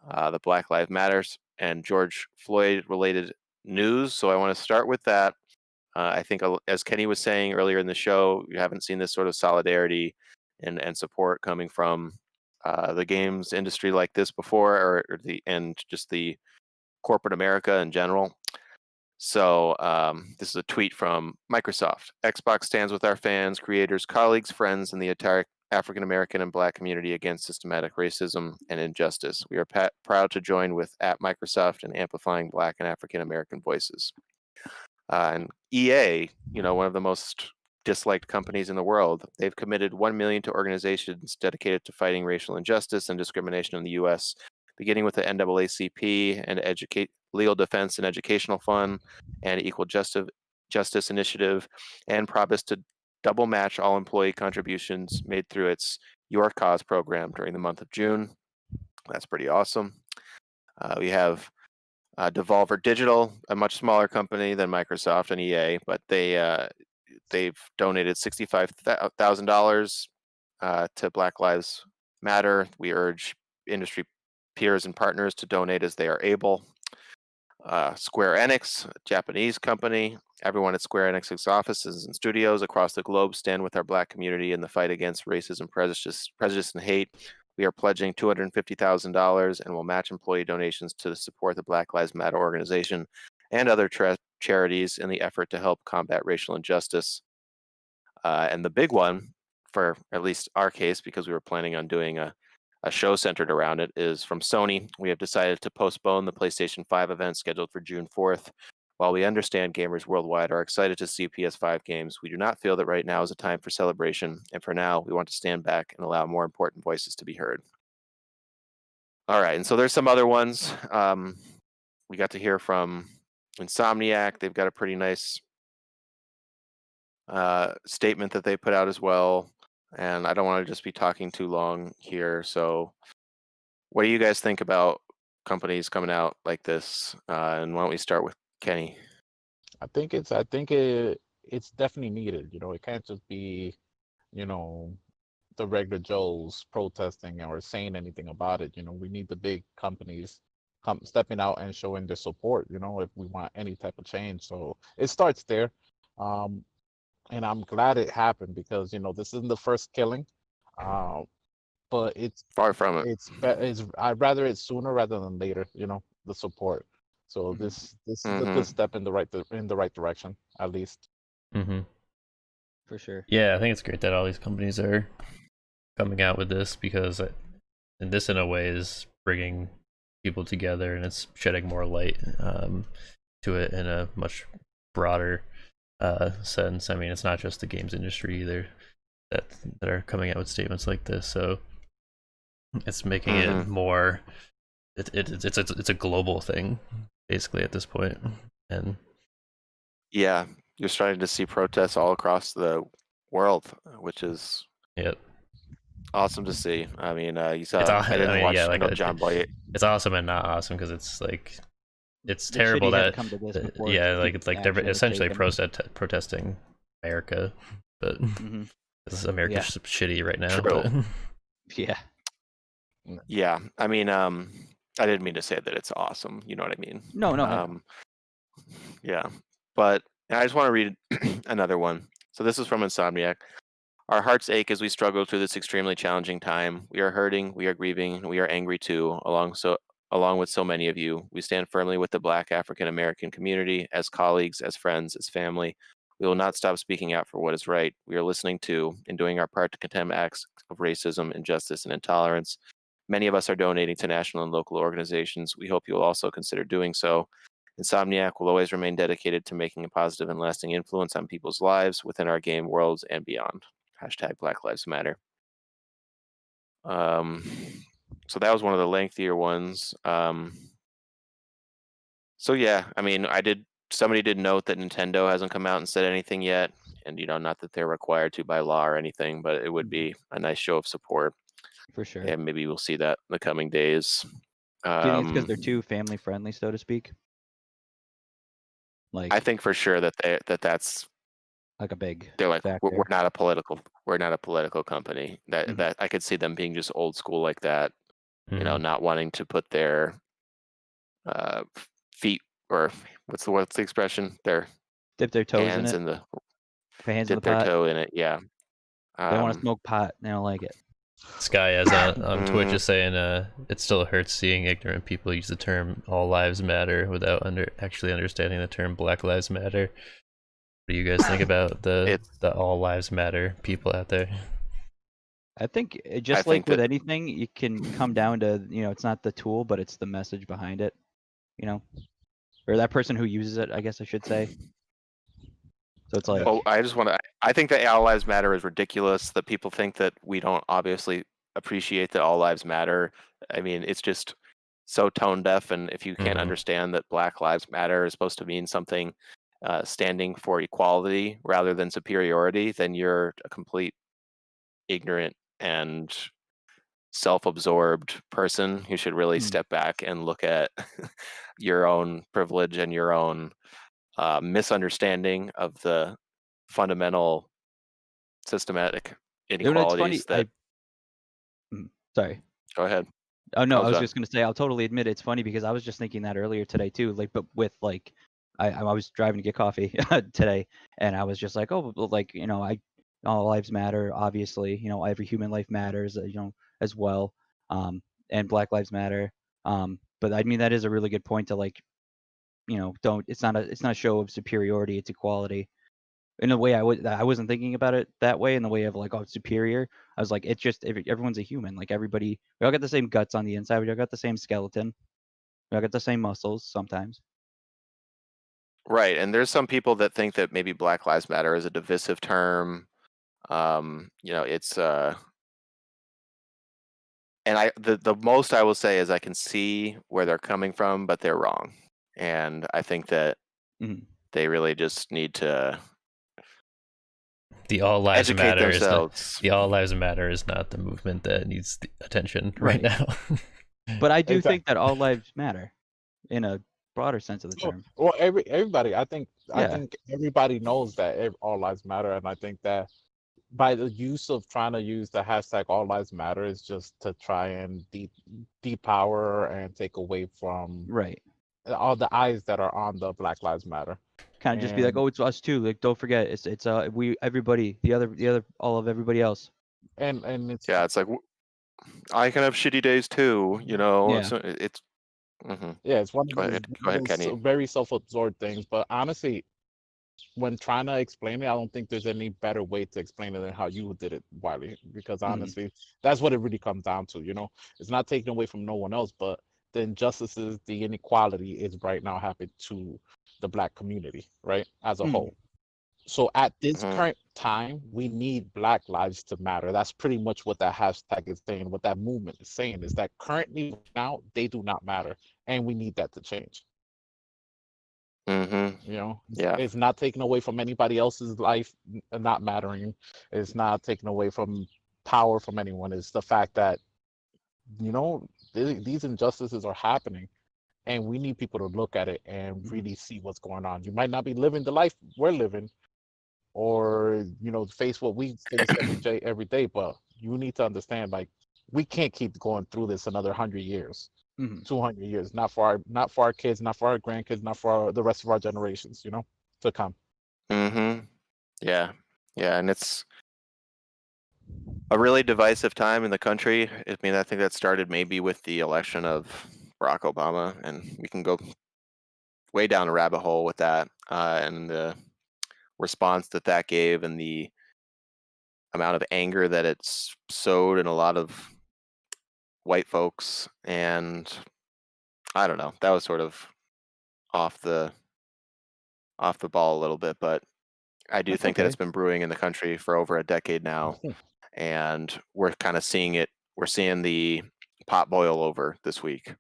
the Black Lives Matters and George Floyd related news. So I want to start with that. I think, as Kenny was saying earlier in the show, you haven't seen this sort of solidarity and support coming from the games industry like this before, and just the corporate America in general. So this is a tweet from Microsoft. Xbox stands with our fans, creators, colleagues, friends, and the entire African American and Black community against systematic racism and injustice. We are proud to join with @Microsoft in amplifying Black and African American voices. And EA, one of the most disliked companies in the world. They've committed $1 million to organizations dedicated to fighting racial injustice and discrimination in the U.S., beginning with the NAACP and Legal Defense and Educational Fund and Equal Justice Initiative, and promised to double match all employee contributions made through its Your Cause program during the month of June. That's pretty awesome. We have Devolver Digital, a much smaller company than Microsoft and EA, but they've donated $65,000 to Black Lives Matter. We urge industry peers and partners to donate as they are able. Square Enix, a Japanese company. Everyone at Square Enix's offices and studios across the globe stand with our Black community in the fight against racism, prejudice, and hate. We are pledging $250,000 and will match employee donations to support the Black Lives Matter organization and other charities in the effort to help combat racial injustice. And the big one, for at least our case, because we were planning on doing a show centered around it, is from Sony. We have decided to postpone the PlayStation 5 event scheduled for June 4th. While we understand gamers worldwide are excited to see PS5 games, we do not feel that right now is a time for celebration, and for now, we want to stand back and allow more important voices to be heard. All right, and so there's some other ones. We got to hear from Insomniac. They've got a pretty nice statement that they put out as well, and I don't want to just be talking too long here. So what do you guys think about companies coming out like this? And why don't we start with Kenny? I think it's definitely needed. You know, it can't just be, you know, the regular Joes protesting or saying anything about it. You know, we need the big companies stepping out and showing their support, you know, if we want any type of change. So it starts there. And I'm glad it happened because, you know, this isn't the first killing. But it's far from it. I'd rather it sooner rather than later, you know, the support. So this is a good step in the right direction, at least. For sure. Yeah, I think it's great that all these companies are coming out with this, because this in a way is bringing people together, and it's shedding more light to it in a much broader sense. I mean, it's not just the games industry either that are coming out with statements like this, so it's making it more. It's a global thing, basically, at this point. And yeah, you're starting to see protests all across the world, which is awesome to see. I mean, you saw. I didn't watch John Boy. It's awesome and not awesome, because it's like it's terrible that they're essentially protesting America, but America's shitty right now. But... Yeah. I mean, I didn't mean to say that it's awesome. You know what I mean? No. Yeah, but I just want to read another one. So this is from Insomniac. Our hearts ache as we struggle through this extremely challenging time. We are hurting, we are grieving, and we are angry too, along with so many of you. We stand firmly with the Black African American community, as colleagues, as friends, as family. We will not stop speaking out for what is right. We are listening to and doing our part to condemn acts of racism, injustice, and intolerance. Many of us are donating to national and local organizations. We hope you will also consider doing so. Insomniac will always remain dedicated to making a positive and lasting influence on people's lives within our game worlds and beyond. # Black Lives Matter. So that was one of the lengthier ones. So yeah, I mean, somebody did note that Nintendo hasn't come out and said anything yet, and you know, not that they're required to by law or anything, but it would be a nice show of support. For sure. And maybe we'll see that in the coming days. Do you think it's because they're too family friendly, so to speak? Like, I think for sure that that's like a big. They're like, factor. we're not a political company. That I could see them being just old school like that. You know, not wanting to put their feet, or what's the expression? Their dip their toes hands in it. Hands dip in the their pot. toe in it. Yeah. They want to smoke pot. They don't like it. Sky on Twitch is saying it still hurts seeing ignorant people use the term "all lives matter" without actually understanding the term "Black Lives Matter." What do you guys think about the "all lives matter" people out there? I think with anything, you can come down to, you know, it's not the tool, but it's the message behind it, you know, or that person who uses it, I guess I should say. So it's like, Oh, I think that All Lives Matter is ridiculous. That people think that we don't obviously appreciate that all lives matter. I mean, it's just so tone deaf. And if you can't Mhm. understand that Black Lives Matter is supposed to mean something standing for equality rather than superiority, then you're a complete ignorant and self-absorbed person who should really Hmm. step back and look at your own privilege and your own misunderstanding of the fundamental systematic you know, it's funny. inequalities that Sorry. go ahead. Oh no, I I was was done. just gonna say I'll totally admit it's funny because I was just thinking that earlier today too. Like, but with like, I was driving to get coffee today, and I was just like, oh, well, like all lives matter. Obviously, every human life matters. As well. And Black Lives Matter. But I mean that is a really good point to like, don't. It's not a show of superiority. It's equality. In a way, I wasn't thinking about it that way. In the way of like, oh, superior. I was like, it's just everyone's a human. Like everybody, we all got the same guts on the inside. We all got the same skeleton. We all got the same muscles sometimes. Right, and there's some people that think that maybe Black Lives Matter is a divisive term. It's and the most I will say is I can see where they're coming from, but they're wrong. And I think that Mhm. they really just need to The All Lives educate Matter is not themselves. the All Lives Matter is not the movement that needs the attention right Right. now. But I do think Exactly. that all lives matter in a broader sense of the term. Well, everybody, I think Yeah. everybody knows that all lives matter, and I think that by the use of trying to use the hashtag all lives matter is just to try and depower and take away from Right. all the eyes that are on the Black Lives Matter. Kind of just be like, And oh, it's us too. Like, don't forget, it's we everybody, the other all of everybody else. and it's Yeah, it's like I can have shitty days too. Yeah. So it's mhm. yeah, it's one Go of ahead, those Kenny. very self-absorbed things. But honestly, when trying to explain it, I don't think there's any better way to explain it than how you did it, Wiley. Because Mhm. honestly, that's what it really comes down to. It's not taken away from no one else, but the injustices, the inequality is right now happening to the Black community, right, as a Mhm. whole. So at this Mhm. current time, we need Black lives to matter. That's pretty much what that hashtag is saying. What that movement is saying is that currently now they do not matter, and we need that to change. Mhm. Yeah. It's not taken away from anybody else's life not mattering. It's not taken away from power from anyone. It's the fact that these injustices are happening, and we need people to look at it and really see what's going on. You might not be living the life we're living, or face what we face every day, but you need to understand, like, we can't keep going through this another 100 years. Mhm. 200 years, not for our kids, not for our grandkids, not for the rest of our generations, to come. Mhm. Yeah. Yeah, and it's a really divisive time in the country. I mean, I think that started maybe with the election of Barack Obama, and we can go way down a rabbit hole with that, and the response that gave, and the amount of anger that it's sowed in a lot of white folks. And I don't know, that was sort of off the ball a little bit, but I do That's think that okay. it's been brewing in the country for over a decade now, and we're kind of seeing it. We're seeing the pot boil over this week,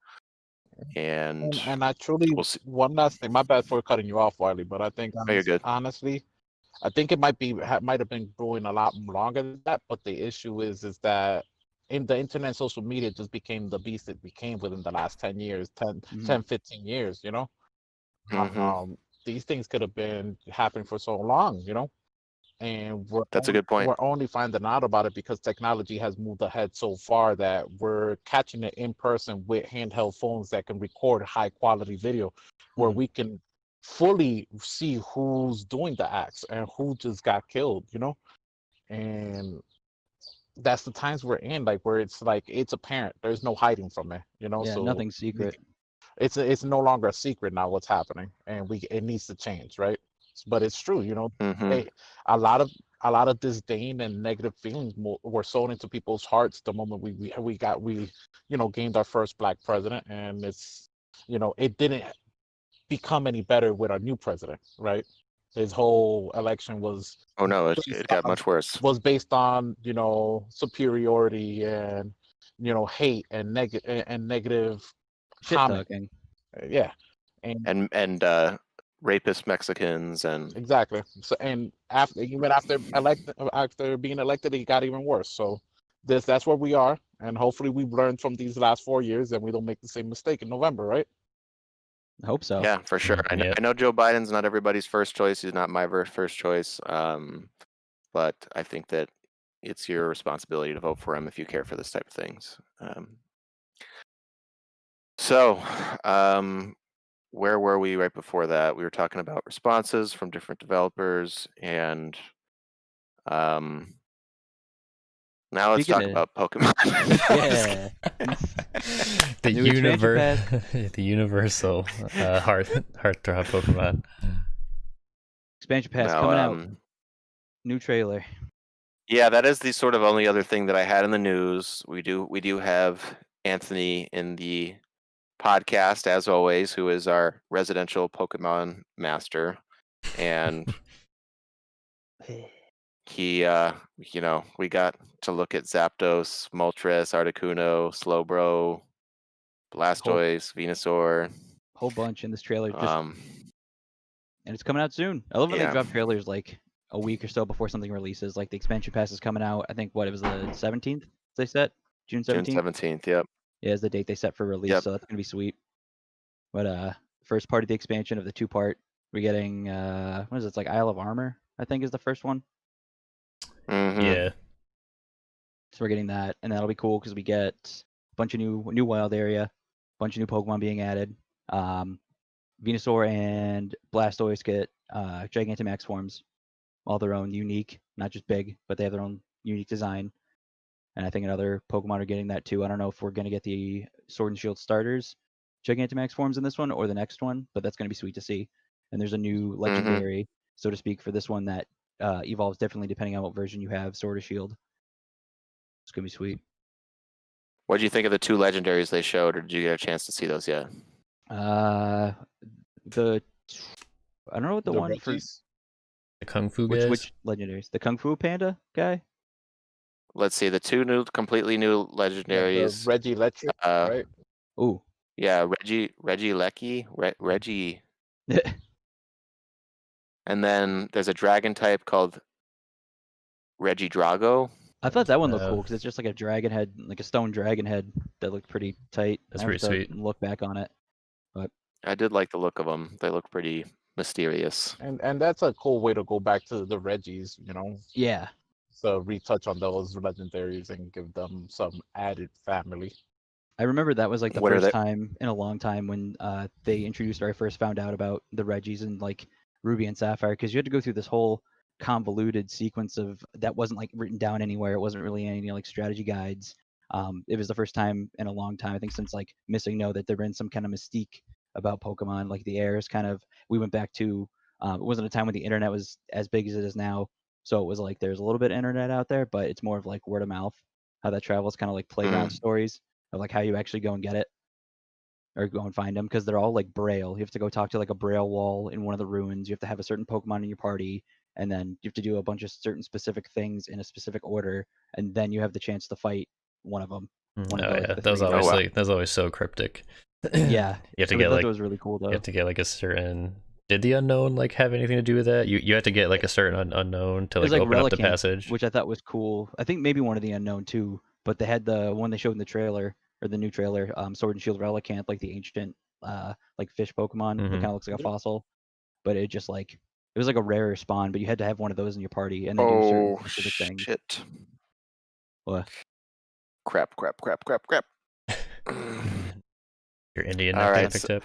and And I truly, we'll see. one last thing. My bad for cutting you off, Wiley, but I think Oh, you're good. honestly, I think it might have been brewing a lot longer than that. But the issue is that in the internet, social media just became the beast it became within the last 10 years, 15 years. Hmm. These things could have been happening for so long, and That's a good point. we're only finding out about it because technology has moved ahead so far that we're catching it in person with handheld phones that can record high quality video, where Mhm. we can fully see who's doing the acts and who just got killed, and that's the times we're in, like, where it's apparent, there's no hiding from it, Yeah. so Nothing's secret. it's no longer a secret now what's happening, and it needs to change, right? But it's true, Hmm. a, a lot of disdain and negative feelings were sown into people's hearts the moment we gained our first Black president, and it didn't become any better with our new president, right? His whole election was Oh no, it based got on much worse. superiority and hate and negative Shit comment. talking. Yeah, and And rapist Mexicans and exactly. So and after being elected, it got even worse. So that's where we are, and hopefully we've learned from these last 4 years, and we don't make the same mistake in November, right? I hope so. yeah, for sure. Yep. I know Joe Biden's not everybody's first choice. He's not my first choice. But I think that it's your responsibility to vote for him if you care for this type of things. Where were we right before that? We were talking about responses from different developers, and now let's talk Speaking about Pokemon. Yeah. The New expansion the universal heartthrob Pokemon. Expansion pass Now, coming out. New trailer. Yeah, that is the sort of only other thing that I had in the news. We do have Anthony in the podcast, as always, who is our residential Pokemon master, and he we got to look at Zapdos, Moltres, Articuno, Slowbro, Blastoise, Venusaur. Whole bunch in this trailer. Just Um, and it's coming out soon. I love when they yeah. drop trailers like a week or so before something releases. Like the expansion pass is coming out. I think it was the 17th they set? June 17th? June 17th, yep. Yeah, is the date they set for release, Yep. so that's gonna be sweet. But first part of the expansion of the 2-part, we're getting what is it? It's like Isle of Armor, I think is the first one. Mhm. Yeah. So we're getting that, and that'll be cool because we get a bunch of new wild area, a bunch of new Pokemon being added. Venusaur and Blastoise get Gigantamax forms, all their own unique, not just big, but they have their own unique design. And I think other Pokemon are getting that too. I don't know if we're gonna get the Sword and Shield starters Gigantamax forms in this one or the next one, but that's gonna be sweet to see. And there's a new legendary, so to speak, for this one that evolves differently depending on what version you have, Sword or Shield. It's gonna be sweet. What do you think of the 2 legendaries they showed, or did you get a chance to see those yet? I don't know what the one for Reggies? The Kung Fu guys. which legendaries. The Kung Fu Panda guy. Let's see, the 2 completely new legendaries. The Regieleki, right? Ooh. Yeah, Regieleki, Reggie. And then there's a dragon type called Regidrago. I thought that one looked Oh. cool because it's just like a dragon head, like a stone dragon head that looked pretty tight. That's I have pretty to sweet. Look back on it. I did like the look of them. They look pretty mysterious. And that's a cool way to go back to the Reggies, Yeah. so retouch on those legendaries and give them some added family. I remember that was like the What are first they- time in a long time when they introduced or I first found out about the Reggies and like Ruby and Sapphire, because you had to go through this whole convoluted sequence of that wasn't like written down anywhere. It wasn't really any like strategy guides. It was the first time in a long time, I think, since like Missing No, that there been some kind of mystique about Pokemon. Like the airs kind of, we went back to, it wasn't a time when the internet was as big as it is now. So it was like there's a little bit of internet out there, but it's more of like word of mouth, how that travels, kind of like playground stories of like how you actually go and get it or go and find them, because they're all like Braille. You have to go talk to like a Braille wall in one of the ruins. You have to have a certain Pokemon in your party, and then you have to do a bunch of certain specific things in a specific order, and then you have the chance to fight one of them. One of Oh those, yeah, the that was three. always wow. that was always so cryptic. Yeah, You have to so I get thought like that was really cool though. you have to get like a certain. Did the unknown like have anything to do with that? You have to get like a certain unknown to It was like like open up the Relicanth, passage. which I thought was cool. I think maybe one of the unknown too, but they had the one they showed in the trailer or the new trailer, Sword and Shield Relicanth, like the ancient like fish Pokemon. It Mhm. kind of looks like a fossil, but it just like it was like a rare spawn, but you had to have one of those in your party and then do certain Oh specific things. shit! What? Crap! Your Indian All neck right, got picked up.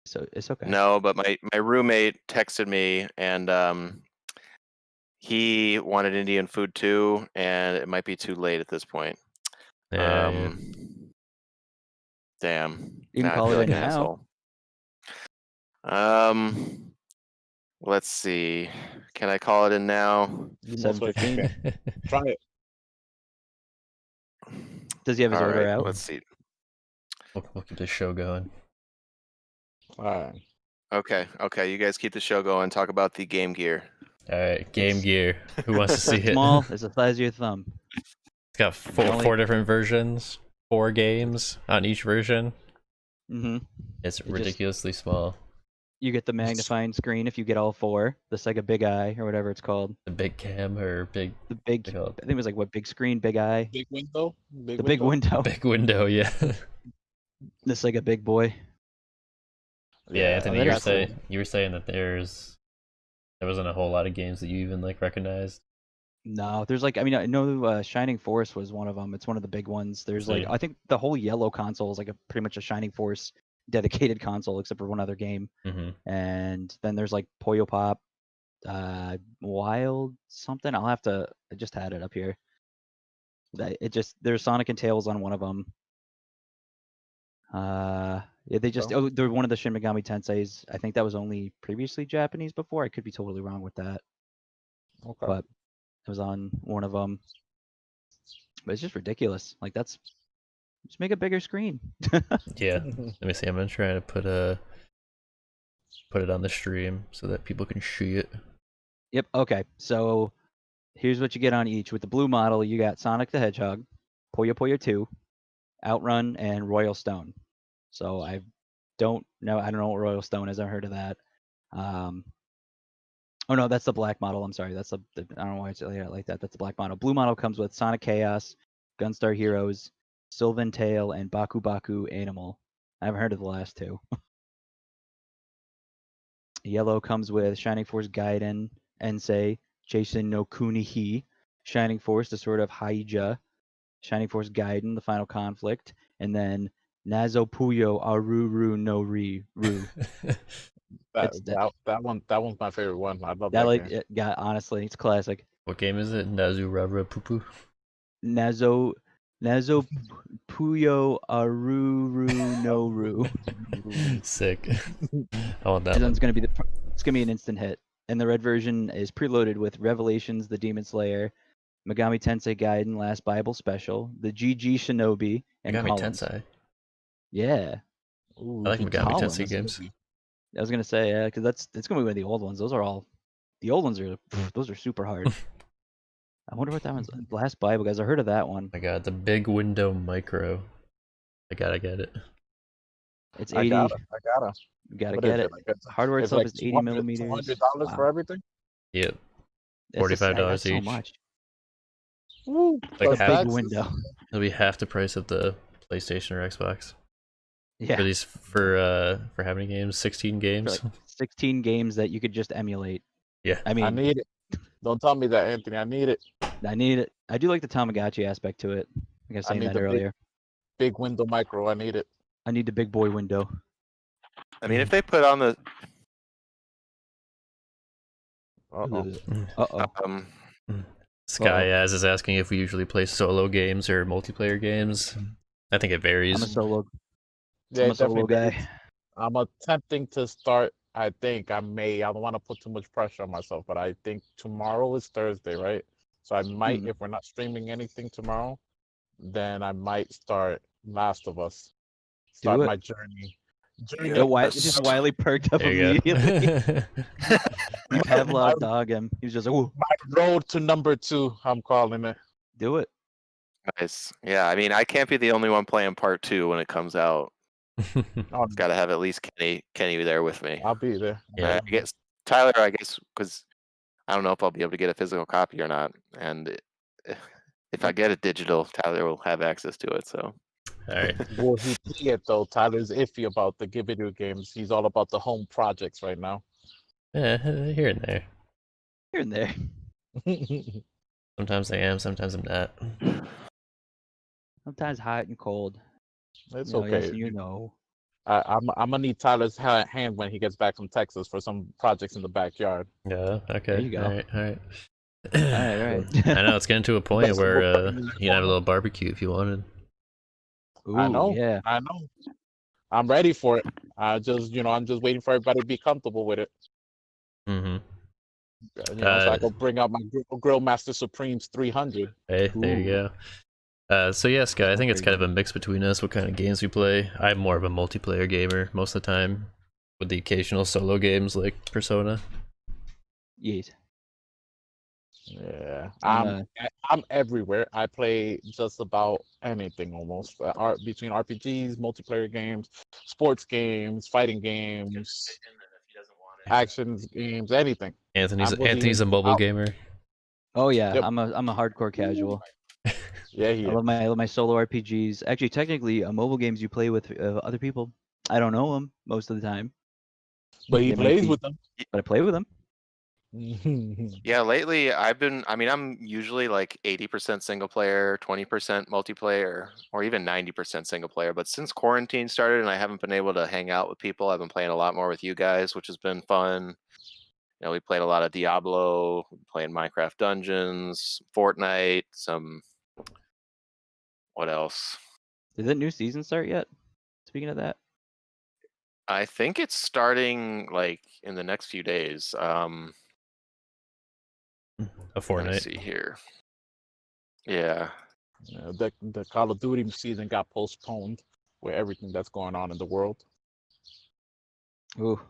So it's okay. No, but my roommate texted me, and he wanted Indian food too, and it might be too late at this point. Yeah, Damn. You can Now I call feel it like in an now. asshole. Let's see. Can I call it in now? You most likely 7:15. can. Try it. Does he have his All order right, out? let's see. we'll keep this show going. All right. Okay. You guys keep the show going. Talk about the Game Gear. All right, Game It's- Gear. Who wants to see it? Small. It's the size of your thumb. It's got four different versions, 4 games on each version. Mm-hmm. It's just- ridiculously small. You get the magnifying screen if you get all 4. The Sega Big Eye or whatever it's called. The big cam or big, The big. they call it I think it was like what big screen, big eye. Big window. The big window. big window, yeah. The Sega Big Boy. Yeah, Anthony, that's you were cool. saying that there wasn't a whole lot of games that you even like recognized. No, there's like, I mean, I know Shining Force was one of them. It's one of the big ones. There's like, Sweet. I think the whole yellow console is like a pretty much a Shining Force dedicated console, except for one other game. Mm-hmm. And then there's like Puyo Pop, Wild something. I just had it up here. There's Sonic and Tails on one of them. Yeah, they're one of the Shin Megami Tenseis. I think that was only previously Japanese before. I could be totally wrong with that, Okay. but it was on one of them. But it's just ridiculous. Like just make a bigger screen. Yeah. Let me see. I'm gonna try to put it on the stream so that people can see it. Yep. Okay. So here's what you get on each. With the blue model, you got Sonic the Hedgehog, Puyo Puyo 2, Outrun, and Royal Stone. So I don't know what Royal Stone is. I've heard of that. Oh no, that's the black model. I'm sorry. That's I don't know why it's like that. That's the black model. Blue model comes with Sonic Chaos, Gunstar Heroes, Sylvan Tale, and Baku Baku Animal. I haven't heard of the last 2. Yellow comes with Shining Force Gaiden, Ensei, Jason no Kunihi, Shining Force, the Sword of Haija, Shining Force Gaiden, the Final Conflict, and then Nazo Puyo Aruru no Ru. That one's my favorite one. I love That game. honestly, it's classic. What game is it? Nazu Rara Poo. Nazo Puyo Aruru no Ru. Sick. I want that And then one. it's gonna be an instant hit. And the red version is preloaded with Revelations, the Demon Slayer, Megami Tensei Gaiden, Last Bible Special, the GG Shinobi, and Megami Columns. Tensei. Yeah, Ooh, I like GG Megami Collins. Tensei games. I was gonna say because it's gonna be one of the old ones. Those are all the old ones those are super hard. I wonder what that one's. Last Bible, guys. I heard of that one. I got the big window micro. I gotta get it. It's I 80. gotta. You gotta What get is it. Like Hardware it's itself like is 80 millimeters. $200 Wow. for everything. Yep. That's $45 that's each. So much. Woo! Like Plus half- Big taxes. window. It'll be half the price of the PlayStation or Xbox. Yeah. For these for how many games? 16 For games? like 16 games that you could just emulate. Yeah. I I mean, need it. Don't tell me that, Anthony. I need it. I need it. I do like the Tamagotchi aspect to it. Like I was saying need that the big- earlier. Big window micro. I need it. I need the big boy window. I mean, if they put on the Uh-oh. Uh-oh. Sky Az is asking if we usually play solo games or multiplayer games. I think it varies. I'm a solo. Yeah, I'm it a solo definitely guy. is. I'm attempting to start. I think I don't want to put too much pressure on myself, but I think tomorrow is Thursday, right? So I might, Mhm. if we're not streaming anything tomorrow, then I might start Last of Us. Start it. my journey. Just Wiley perked up There you immediately. go. You Pavlov dog him. He was just like, "Ooh, My road to number 2. I'm calling it. do it." Nice. Yeah, I mean, I can't be the only one playing part 2 when it comes out. Oh, Got to have at least Kenny there with me. I'll be there. Yeah. I guess Tyler, because I don't know if I'll be able to get a physical copy or not, and if I get it digital, Tyler will have access to it. So All right. Will he play it though? Tyler's iffy about the video games. He's all about the home projects right now. Yeah, here and there. Here and there. Sometimes I am, sometimes I'm not. Sometimes hot and cold. It's You know, yes, okay. you know. I'm gonna need Tyler's hand when he gets back from Texas for some projects in the backyard. Yeah, okay. you go. All right, all right. All right. I know it's getting to a point Best where little button in you the can have a corner. little barbecue if you wanted. I Ooh, know. Yeah. I know. I'm ready for it. I'm just waiting for everybody to be comfortable with it. Mm-hmm. So I can bring out my Grill Master Supremes 300. Hey, there you go. So yeah, Sky, I think it's Very kind of a mix between us what kind of games we play. I'm more of a multiplayer gamer most of the time. with the occasional solo games like Persona. Yes. Yeah, I'm, I'm everywhere. I play just about anything almost. Between RPGs, multiplayer games, sports games, fighting games, actions games, anything. Anthony's I'm really a mobile out. gamer. oh yeah, Yep. I'm a hardcore casual. Yeah, I yeah. love my solo RPGs. Actually, technically, mobile games you play with other people. I don't know them most of the time, But he They might plays be- with them. but I play with them. Yeah, lately I'm usually like 80% single player, 20% multiplayer, or even 90% single player. But since quarantine started and I haven't been able to hang out with people, I've been playing a lot more with you guys, which has been fun. You know, we played a lot of Diablo, playing Minecraft Dungeons, Fortnite, what else? Did that new season start yet? Speaking of that, I think it's starting like in the next few days. A Let me Fortnite. see here. Yeah. Yeah, the Call of Duty season got postponed with everything that's going on in the world. ooh,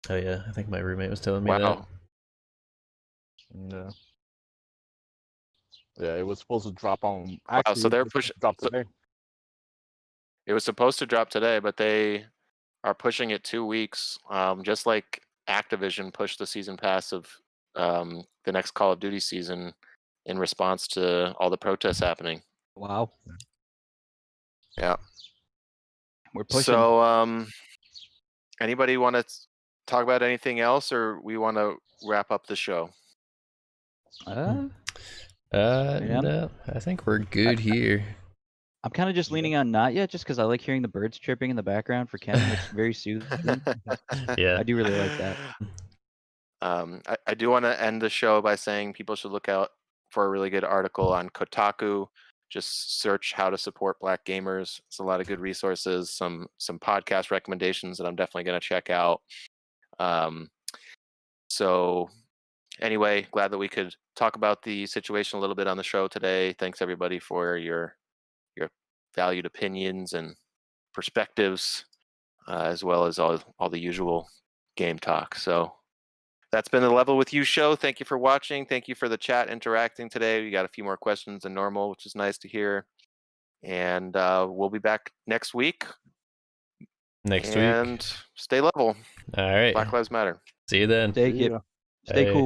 Oh yeah, I think my roommate was telling me that. Wow. Yeah. Yeah, it was supposed to drop on. Wow. Actually, So it they're was supposed pushing. to drop today. It was supposed to drop today, but they are pushing it 2 weeks. Just like Activision pushed the season pass of the next Call of Duty season in response to all the protests happening. wow, Yeah. we're pushing. So, anybody want to talk about anything else, or we want to wrap up the show? Yeah, No, I think we're good here. I'm kind of just leaning on not yet, just because I like hearing the birds chirping in the background for Ken. It's very soothing. Yeah. I do really like that. I do want to end the show by saying people should look out for a really good article on Kotaku. Just search how to support Black gamers. It's a lot of good resources, some podcast recommendations that I'm definitely going to check out. So anyway, glad that we could talk about the situation a little bit on the show today. Thanks everybody for your valued opinions and perspectives, as well as all the usual game talk. So that's been the Level With You show. Thank you for watching. Thank you for the chat interacting today. We got a few more questions than normal, which is nice to hear. And we'll be back next week. Next week. And stay level. All right. Black Lives Matter. See you then. Stay Yeah. stay Hey. cool.